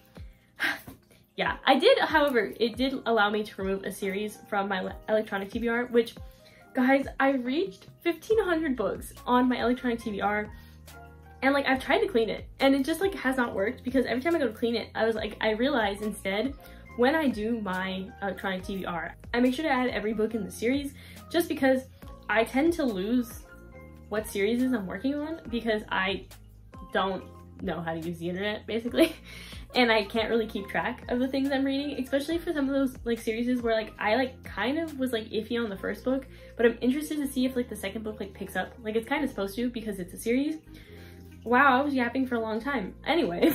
yeah, I did, however, it did allow me to remove a series from my electronic TBR, which, guys, I reached 1,500 books on my electronic TBR, and like I've tried to clean it and it just like has not worked because every time I go to clean it, I realize instead when I do my electronic TBR, I make sure to add every book in the series just because I tend to lose what series I'm working on because I don't know how to use the internet basically. And I can't really keep track of the things I'm reading, especially for some of those like series where like I like kind of was like iffy on the first book, but I'm interested to see if like the second book like picks up. Like it's kind of supposed to because it's a series. Wow, I was yapping for a long time. Anyways,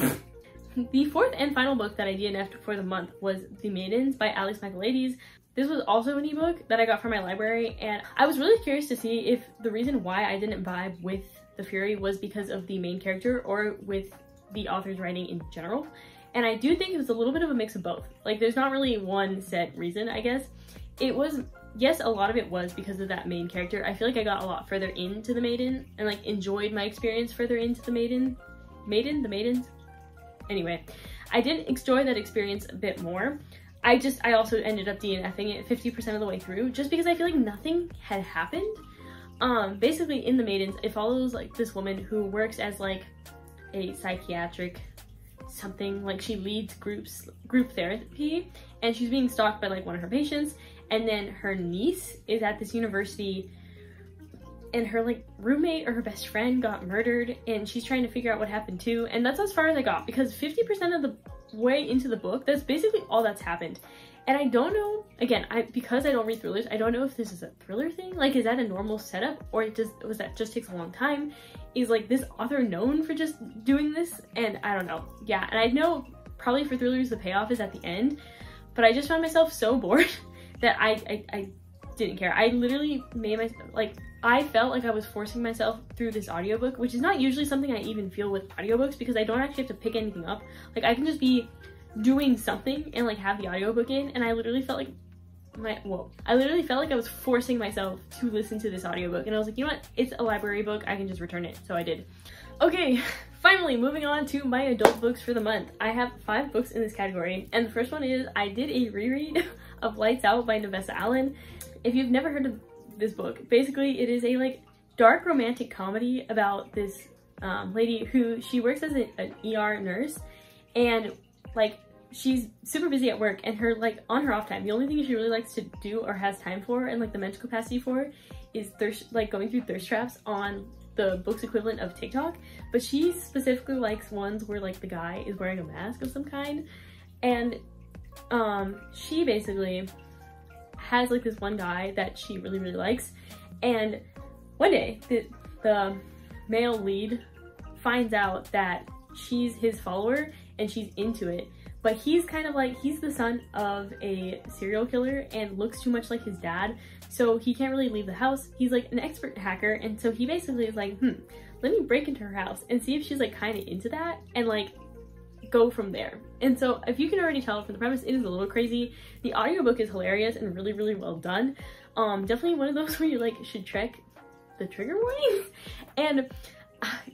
the fourth and final book that I DNF'd for the month was The Maidens by Ali Michealides. This was also an ebook that I got from my library, and I was really curious to see if the reason why I didn't vibe with the Fury was because of the main character or with the author's writing in general. And I do think it was a little bit of a mix of both. Like there's not really one set reason, I guess. It was, yes, a lot of it was because of that main character. I feel like I got a lot further into the Maiden and like enjoyed my experience further into the Maidens. Anyway, I did enjoy that experience a bit more. I also ended up DNFing it 50% of the way through just because I feel like nothing had happened. Basically in the Maidens, it follows like this woman who works as like a psychiatric something, like she leads group therapy, and she's being stalked by like one of her patients, and then her niece is at this university and her like roommate or her best friend got murdered, and she's trying to figure out what happened too. And that's as far as I got, because 50% of the way into the book, that's basically all that's happened. And I don't know, again, because I don't read thrillers, I don't know if this is a thriller thing. Like, is that a normal setup, or was that just takes a long time? Is like this author known for just doing this? And I don't know. Yeah, and I know probably for thrillers the payoff is at the end, but I just found myself so bored that I didn't care. I literally made myself, like, I felt like I was forcing myself through this audiobook, which is not usually something I even feel with audiobooks, because I don't actually have to pick anything up. Like, I can just be doing something and like have the audiobook in, and I literally felt like I literally felt like I was forcing myself to listen to this audiobook, and I was like, you know what, it's a library book, I can just return it. So I did. Okay, finally moving on to my adult books for the month. I have 5 books in this category, and the first one is I did a reread of Lights Out by Navessa Allen. If you've never heard of this book, basically it is a like dark romantic comedy about this lady who, she works as an ER nurse, and like she's super busy at work, and her like on her off time, the only thing she really likes to do or has time for and like the mental capacity for is going through thirst traps on the book's equivalent of TikTok. But she specifically likes ones where like the guy is wearing a mask of some kind, and she basically has like this one guy that she really likes, and one day the male lead finds out that she's his follower and she's into it, but he's kind of like, he's the son of a serial killer and looks too much like his dad, so he can't really leave the house. He's like an expert hacker, and so he basically is like, let me break into her house and see if she's like kind of into that, and like go from there. And so if you can already tell from the premise, it is a little crazy. The audiobook is hilarious and really well done. Definitely one of those where you like should check the trigger warnings. And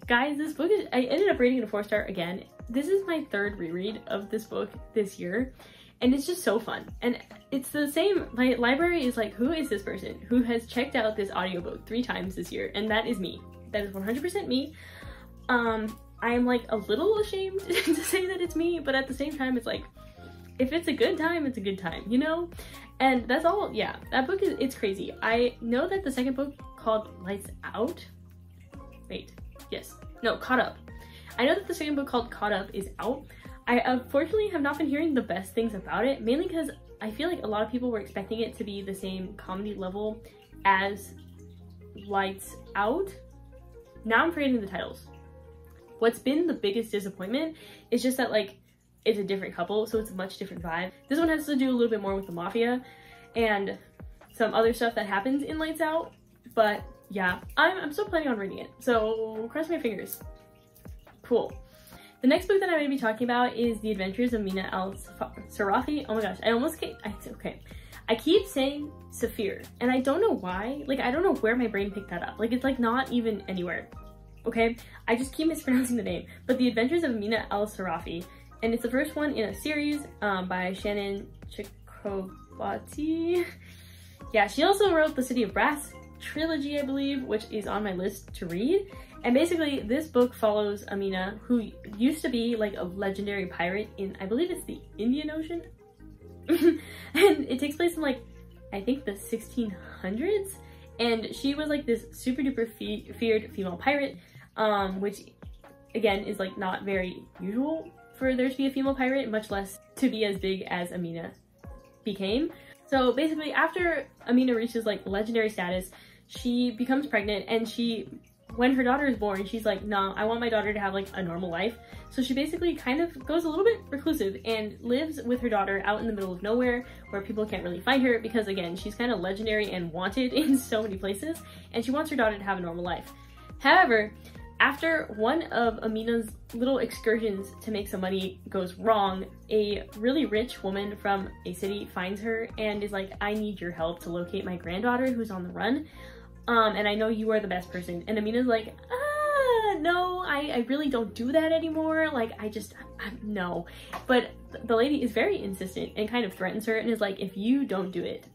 guys, this book is, I ended up rating it a 4-star again. This is my 3rd reread of this book this year, and it's just so fun. And it's the same, my library is like, who is this person who has checked out this audiobook 3 times this year? And that is me. That is 100% me. I am like a little ashamed to say that it's me, but at the same time, it's like, if it's a good time, it's a good time, you know? And that's all. Yeah, that book is, it's crazy. I know that the second book called Lights Out, Caught Up. I know that the second book called Caught Up is out. I unfortunately have not been hearing the best things about it, mainly because I feel like a lot of people were expecting it to be the same comedy level as Lights Out. Now I'm forgetting the titles. What's been the biggest disappointment is just that like it's a different couple, so it's a much different vibe. This one has to do a little bit more with the mafia and some other stuff that happens in Lights Out, but yeah, I'm still planning on reading it, so cross my fingers. Cool. The next book that I'm going to be talking about is The Adventures of Amina Al-Sirafi. Oh my gosh, I keep saying Saphir, and I don't know why. Like, I don't know where my brain picked that up. Like, it's like not even anywhere. Okay, I just keep mispronouncing the name. But The Adventures of Amina Al-Sirafi, and it's the first one in a series by Shannon Chakraboty. Yeah, she also wrote the City of Brass trilogy, I believe, which is on my list to read. And basically, this book follows Amina, who used to be like a legendary pirate in, I believe it's the Indian Ocean. And it takes place in like, I think the 1600s. And she was like this super duper feared female pirate, which again is like not very usual for there to be a female pirate, much less to be as big as Amina became. So basically, after Amina reaches like legendary status, she becomes pregnant, and when her daughter is born, she's like, nah, I want my daughter to have like a normal life. So she basically kind of goes a little bit reclusive and lives with her daughter out in the middle of nowhere where people can't really find her, because again, she's kind of legendary and wanted in so many places, and she wants her daughter to have a normal life. However, after one of Amina's little excursions to make some money goes wrong, a really rich woman from a city finds her and is like, I need your help to locate my granddaughter who's on the run. And I know you are the best person. And Amina's like, no, I really don't do that anymore. Like, no. But the lady is very insistent and kind of threatens her and is like, if you don't do it,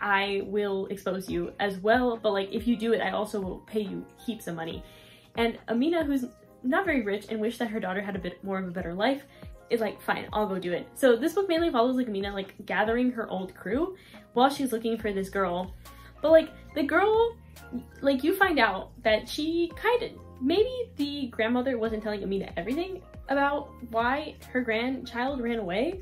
I will expose you as well. But like, if you do it, I also will pay you heaps of money. And Amina, who's not very rich and wished that her daughter had a bit more of a better life, is like, fine, I'll go do it. So this book mainly follows like Amina like gathering her old crew while she's looking for this girl. But like the girl, like you find out that she kind of, maybe the grandmother wasn't telling Amina everything about why her grandchild ran away.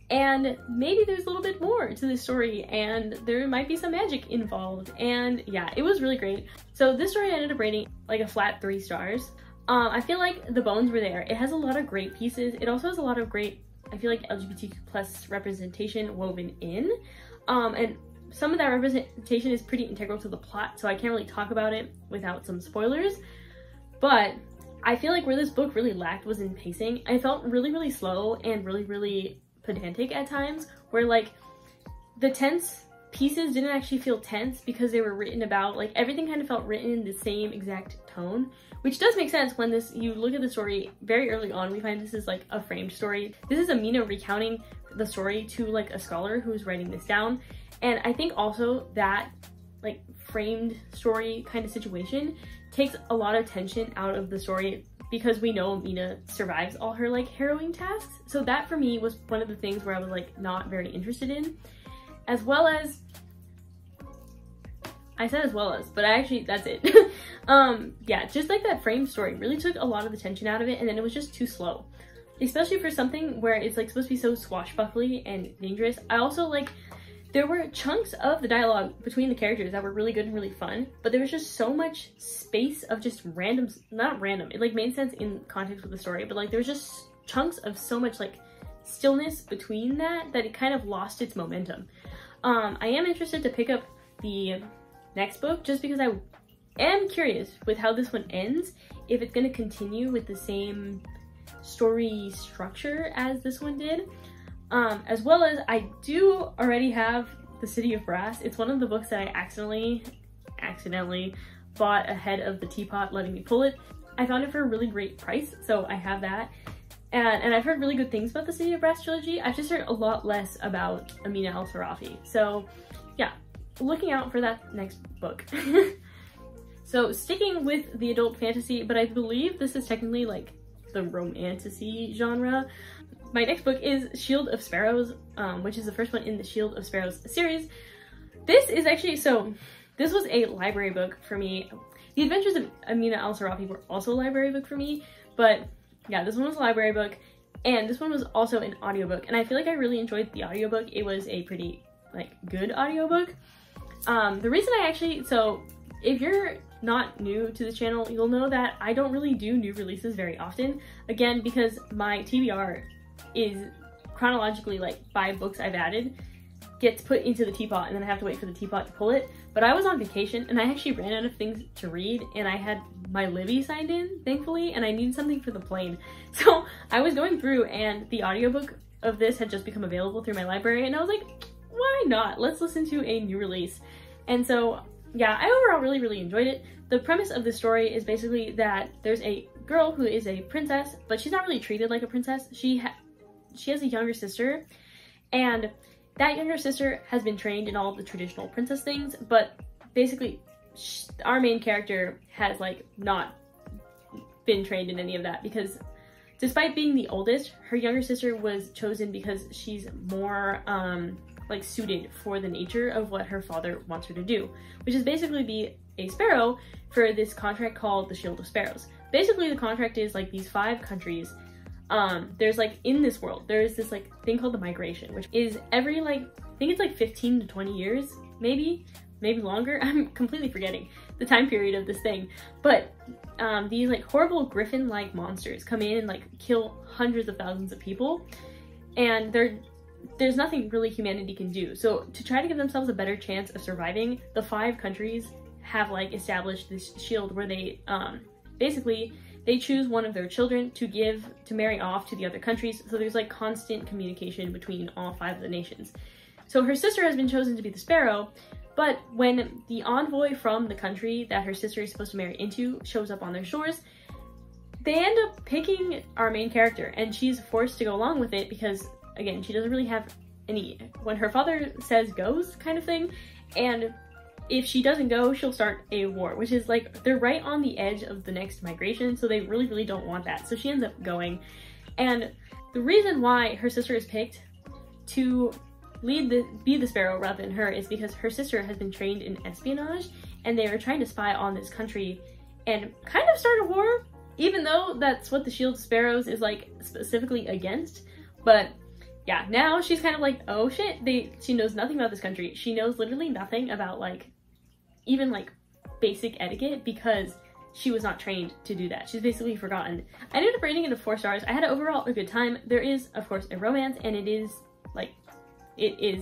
And maybe there's a little bit more to this story, and there might be some magic involved. And yeah, it was really great. So this story I ended up rating like a flat 3 stars. I feel like the bones were there. It has a lot of great pieces. It also has a lot of great, I feel like, LGBTQ plus representation woven in. And some of that representation is pretty integral to the plot, so I can't really talk about it without some spoilers. But I feel like where this book really lacked was in pacing. I felt really, really slow and really, really pedantic at times, where like the tense pieces didn't actually feel tense because they were written about, like everything kind of felt written in the same exact tone, which does make sense when you look at the story very early on. We find this is like a framed story. This is Amina recounting the story to like a scholar who's writing this down. And I think also that like framed story kind of situation takes a lot of tension out of the story, because we know Amina survives all her like harrowing tasks. So that for me was one of the things where I was like not very interested in. As well as, I said as well as, but that's it. Yeah, just like that frame story really took a lot of the tension out of it, and then it was just too slow. Especially for something where it's like supposed to be so swashbuckly and dangerous. I also like, there were chunks of the dialogue between the characters that were really good and really fun, but there was just so much space of just random, not random, it like made sense in context with the story, but like there was just chunks of so much like stillness between that it kind of lost its momentum. I am interested to pick up the next book just because I am curious with how this one ends, if it's going to continue with the same story structure as this one did. As well as I do already have The City of Brass. It's one of the books that I accidentally bought ahead of the teapot letting me pull it. I found it for a really great price, so I have that. And I've heard really good things about the City of Brass trilogy. I've just heard a lot less about Amina Al-Sirafi. So yeah, looking out for that next book. So sticking with the adult fantasy, but I believe this is technically like the romantasy genre. My next book is Shield of Sparrows, which is the first one in the Shield of Sparrows series. This is actually, so this was a library book for me. The Adventures of Amina Al-Sirafi were also a library book for me, but yeah, this one was a library book, and this one was also an audiobook, and I feel like I really enjoyed the audiobook. It was a pretty like good audiobook. The reason I actually, so if you're not new to the channel, you'll know that I don't really do new releases very often, again because my TBR is chronologically like 5 books I've added gets put into the teapot, and then I have to wait for the teapot to pull it. But I was on vacation and I actually ran out of things to read, and I had my Libby signed in, thankfully, and I needed something for the plane. So I was going through, and the audiobook of this had just become available through my library, and I was like, why not? Let's listen to a new release. And so yeah, I overall really, really enjoyed it. The premise of the story is basically that there's a girl who is a princess, but she's not really treated like a princess. She has a younger sister, and that younger sister has been trained in all the traditional princess things, but basically our main character has like not been trained in any of that, because despite being the oldest, her younger sister was chosen because she's more like suited for the nature of what her father wants her to do, which is basically be a sparrow for this contract called the Shield of Sparrows. Basically the contract is like these 5 countries. There's like in this world there's this like thing called the migration, which is every like, I think it's like 15 to 20 years, maybe longer. I'm completely forgetting the time period of this thing, but these like horrible griffin-like monsters come in and like kill hundreds of thousands of people, and there's nothing really humanity can do. So to try to give themselves a better chance of surviving, the 5 countries have like established this shield where they basically they choose one of their children to marry off to the other countries. So there's like constant communication between all 5 of the nations. So her sister has been chosen to be the sparrow, but when the envoy from the country that her sister is supposed to marry into shows up on their shores, they end up picking our main character, and she's forced to go along with it because, again, she doesn't really have any, when her father says goes kind of thing, and if she doesn't go, she'll start a war, which is like, they're right on the edge of the next migration, so they really don't want that. So she ends up going. And the reason why her sister is picked to be the Sparrow rather than her is because her sister has been trained in espionage, and they are trying to spy on this country and kind of start a war, even though that's what the Shield Sparrows is like specifically against. But yeah, now she's kind of like, oh shit, she knows nothing about this country. She knows literally nothing about like even like basic etiquette because she was not trained to do that. She's basically forgotten. I ended up rating it 4 stars. I had overall a good time. There is of course a romance, and it is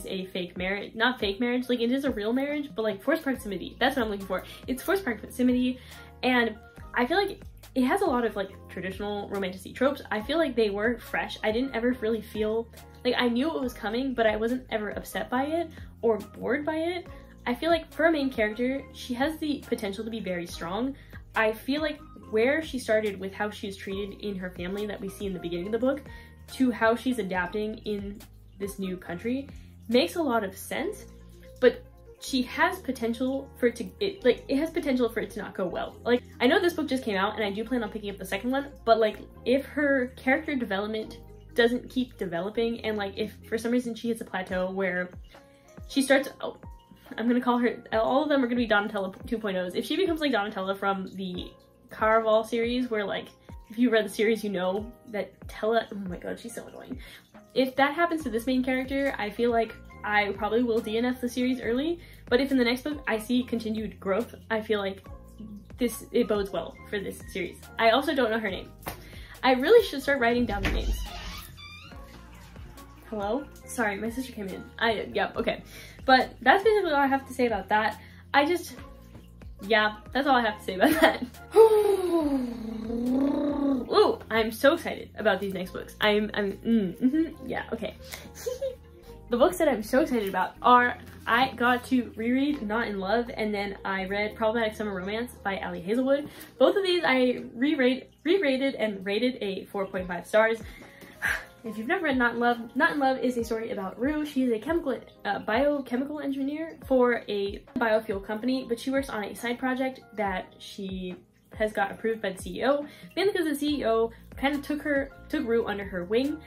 a fake marriage, not fake marriage, like it is a real marriage, but like forced proximity. That's what I'm looking for. It's forced proximity, and I feel like it has a lot of like traditional romantic tropes. I feel like they were fresh. I didn't ever really feel like, I knew it was coming, but I wasn't ever upset by it or bored by it. I feel like for a main character, she has the potential to be very strong. I feel like where she started with how she is treated in her family that we see in the beginning of the book to how she's adapting in this new country makes a lot of sense, but she has potential for it has potential for it to not go well. Like, I know this book just came out and I do plan on picking up the second one, but like if her character development doesn't keep developing, and like if for some reason she hits a plateau where she starts, oh, I'm gonna call her, all of them are gonna be Donatella 2.0s. If she becomes like Donatella from the Caraval series, where like, if you read the series, you know that Tella, oh my god, she's so annoying. If that happens to this main character, I feel like I probably will DNF the series early, but if in the next book I see continued growth, I feel like it bodes well for this series. I also don't know her name. I really should start writing down the names. Hello? Sorry, my sister came in. Yep, okay. But that's basically all I have to say about that. Yeah, that's all I have to say about that. Ooh, I'm so excited about these next books. Yeah, okay. The books that I'm so excited about are, I got to reread Not in Love, and then I read Problematic Summer Romance by Ali Hazelwood. Both of these I reread and rated a 4.5 stars. If you've never read Not in Love is a story about Rue. She is a biochemical engineer for a biofuel company, but she works on a side project that she has got approved by the CEO, mainly because the CEO kind of took Rue under her wing.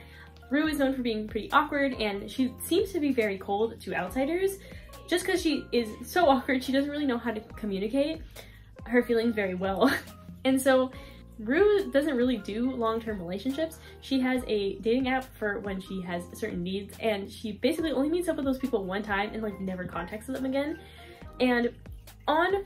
Rue is known for being pretty awkward, and she seems to be very cold to outsiders. Just because she is so awkward, she doesn't really know how to communicate her feelings very well. And so Rue doesn't really do long-term relationships. She has a dating app for when she has certain needs, and she basically only meets up with those people one time and like never contacts them again. And on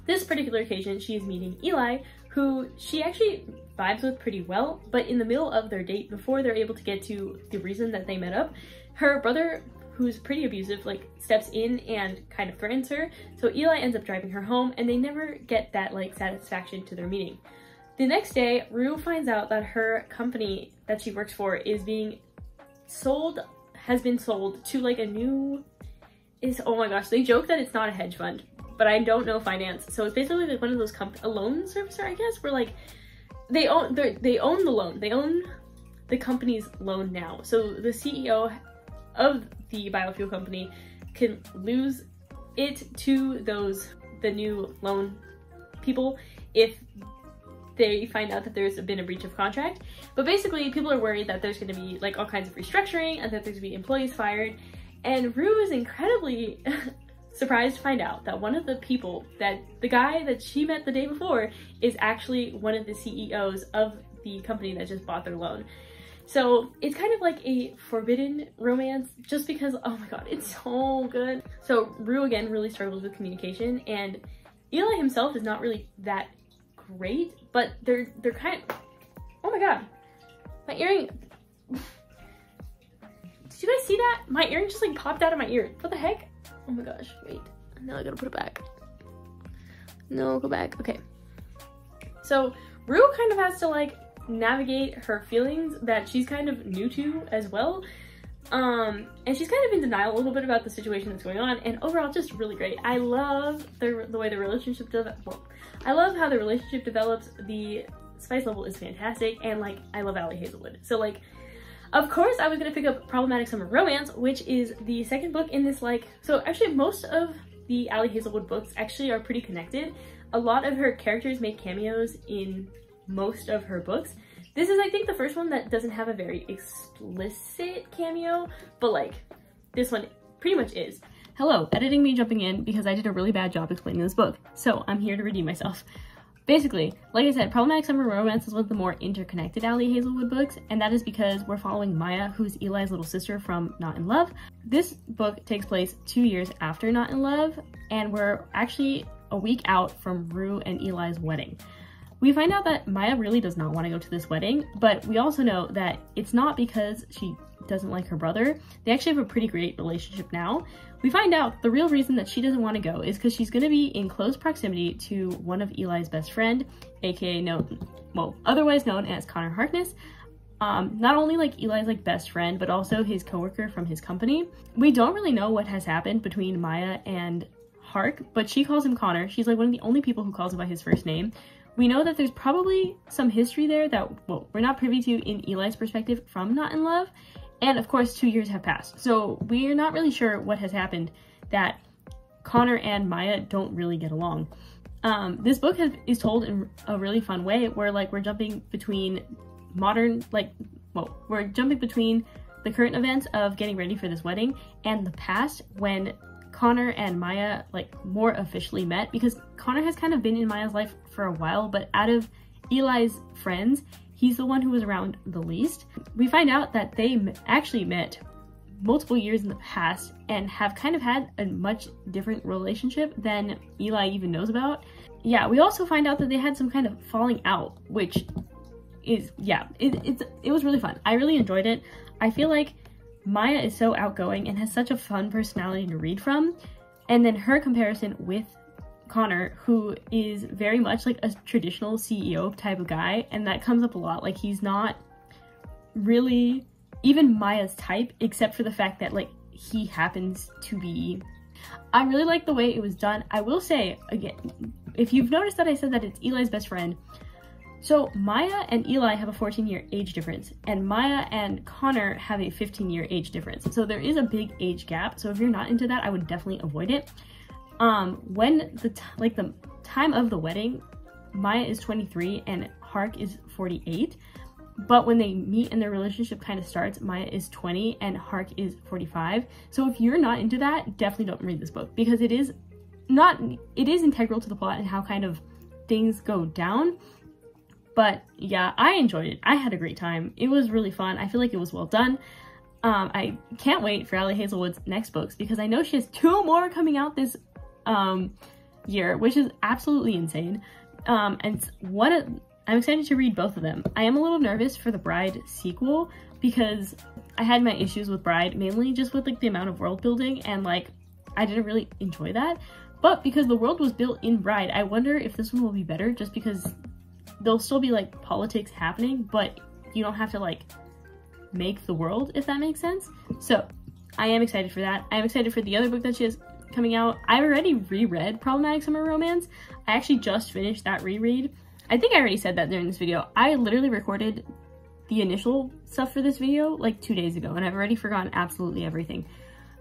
this particular occasion, she is meeting Eli, who she actually vibes with pretty well, but in the middle of their date, before they're able to get to the reason that they met up, her brother, who's pretty abusive, like steps in and kind of threatens her. So Eli ends up driving her home, and they never get that like satisfaction to their meeting. The next day, Rue finds out that her company that she works for is has been sold to like a new, oh my gosh, they joke that it's not a hedge fund, but I don't know finance. So it's basically like one of those a loan servicer, I guess, where like they own the loan. They own the company's loan now. So the CEO of the biofuel company can lose it to the new loan people if they find out that there's been a breach of contract. But basically people are worried that there's going to be like all kinds of restructuring and that there's going to be employees fired. And Rue is incredibly surprised to find out that one of the people, the guy that she met the day before, is actually one of the CEOs of the company that just bought their loan. So it's kind of like a forbidden romance, just because, oh my god, it's so good. So Rue again really struggles with communication, and Eli himself is not really that great, but they're kind of, oh my god, my earring, did you guys see that? My earring just like popped out of my ear. What the heck? Oh my gosh, wait, now I gotta put it back. No, go back. Okay, so Rue kind of has to like navigate her feelings that she's kind of new to as well, and she's kind of in denial a little bit about the situation that's going on, and overall just really great. I love the way the relationship I love how the relationship develops. The spice level is fantastic, and like I love Ali Hazelwood. So like, of course I was gonna pick up Problematic Summer Romance, which is the second book in this like, so actually most of the Ali Hazelwood books actually are pretty connected. A lot of her characters make cameos in most of her books. This is, I think, the first one that doesn't have a very explicit cameo, but like this one pretty much is. Hello, editing me jumping in because I did a really bad job explaining this book, so I'm here to redeem myself. Basically, like I said, Problematic Summer Romance is one of the more interconnected Ali Hazelwood books, and that is because we're following Maya, who's Eli's little sister from Not in Love. This book takes place 2 years after Not in Love, and we're actually a week out from Rue and Eli's wedding. We find out that Maya really does not want to go to this wedding, but we also know that it's not because she doesn't like her brother. They actually have a pretty great relationship now. We find out the real reason that she doesn't want to go is because she's going to be in close proximity to one of Eli's best friend, aka otherwise known as Connor Harkness. Not only like Eli's like best friend, but also his coworker from his company. We don't really know what has happened between Maya and Hark, but she calls him Connor. She's like one of the only people who calls him by his first name. We know that there's probably some history there that, well, we're not privy to in Eli's perspective from Not in Love. And of course, 2 years have passed. So we're not really sure what has happened that Connor and Maya don't really get along. This book is told in a really fun way where like we're jumping between we're jumping between the current events of getting ready for this wedding and the past when Connor and Maya like more officially met, because Connor has kind of been in Maya's life for a while, but out of Eli's friends, he's the one who was around the least. We find out that they actually met multiple years in the past and have kind of had a much different relationship than Eli even knows about. Yeah, we also find out that they had some kind of falling out, which is, yeah, it was really fun. I really enjoyed it. I feel like Maya is so outgoing and has such a fun personality to read from, and then her comparison with Connor, who is very much like a traditional CEO type of guy, and that comes up a lot. Like he's not really even Maya's type, except for the fact that like he happens to be. I really like the way it was done. I will say again, if you've noticed that I said that it's Eli's best friend, so Maya and Eli have a 14-year age difference, and Maya and Connor have a 15-year age difference. So there is a big age gap. So if you're not into that, I would definitely avoid it. When the time of the wedding, Maya is 23 and Hark is 48. But when they meet and their relationship kind of starts, Maya is 20 and Hark is 45. So if you're not into that, definitely don't read this book, because it is integral to the plot and how kind of things go down. But yeah, I enjoyed it. I had a great time. It was really fun. I feel like it was well done. I can't wait for Ali Hazelwood's next books, because I know she has 2 more coming out this year, which is absolutely insane. And I'm excited to read both of them. I am a little nervous for the Bride sequel, because I had my issues with Bride, mainly just with like the amount of world building, and like I didn't really enjoy that. But because the world was built in Bride, I wonder if this one will be better, just because there'll still be like politics happening, but you don't have to like make the world, if that makes sense. So I am excited for that. I'm excited for the other book that she has coming out. I've already reread Problematic Summer Romance. I actually just finished that reread. I think I already said that during this video. I literally recorded the initial stuff for this video like 2 days ago, and I've already forgotten absolutely everything.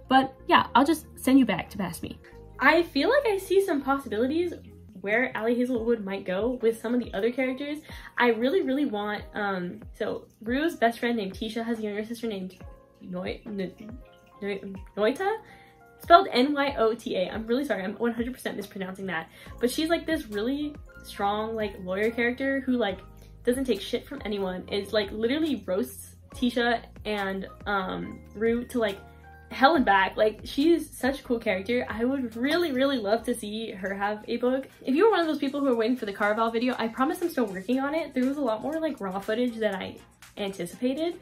But yeah, I'll just send you back to past me. I feel like I see some possibilities where Ali Hazelwood might go with some of the other characters. I really want, so Rue's best friend named Tisha has a younger sister named Noita, spelled N-Y-O-T-A. I'm really sorry, I'm 100% mispronouncing that. But she's like this really strong like lawyer character who like doesn't take shit from anyone, is like literally roasts Tisha and Rue to like hell and back. Like, she's such a cool character. I would really love to see her have a book. If you were one of those people who are waiting for the Carval video, I promise I'm still working on it. There was a lot more like raw footage than I anticipated,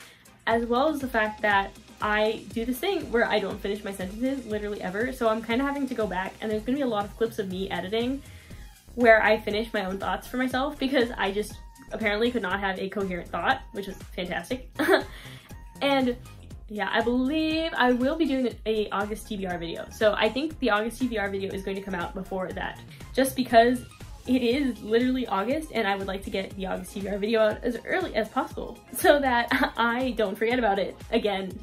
as well as the fact that I do this thing where I don't finish my sentences literally ever, so I'm kind of having to go back, and there's gonna be a lot of clips of me editing where I finish my own thoughts for myself, because I just apparently could not have a coherent thought, which is fantastic. And yeah, I believe I will be doing a August TBR video. So I think the August TBR video is going to come out before that, just because it is literally August and I would like to get the August TBR video out as early as possible so that I don't forget about it again.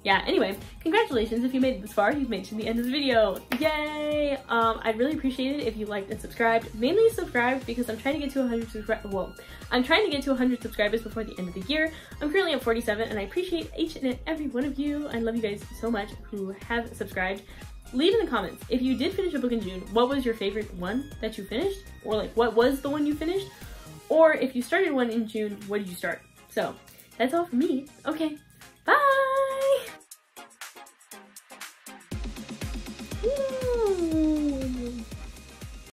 yeah, anyway, congratulations if you made it this far. You've made it to the end of the video. Yay! I'd really appreciate it if you liked and subscribed. Mainly subscribed because I'm trying to get to 100 subscribers. Well, I'm trying to get to 100 subscribers before the end of the year. I'm currently at 47 and I appreciate each and every one of you. I love you guys so much who have subscribed. Leave in the comments, if you did finish a book in June, what was your favorite one that you finished? Or like, what was the one you finished? Or if you started one in June, what did you start? So, that's all from me. Okay, bye!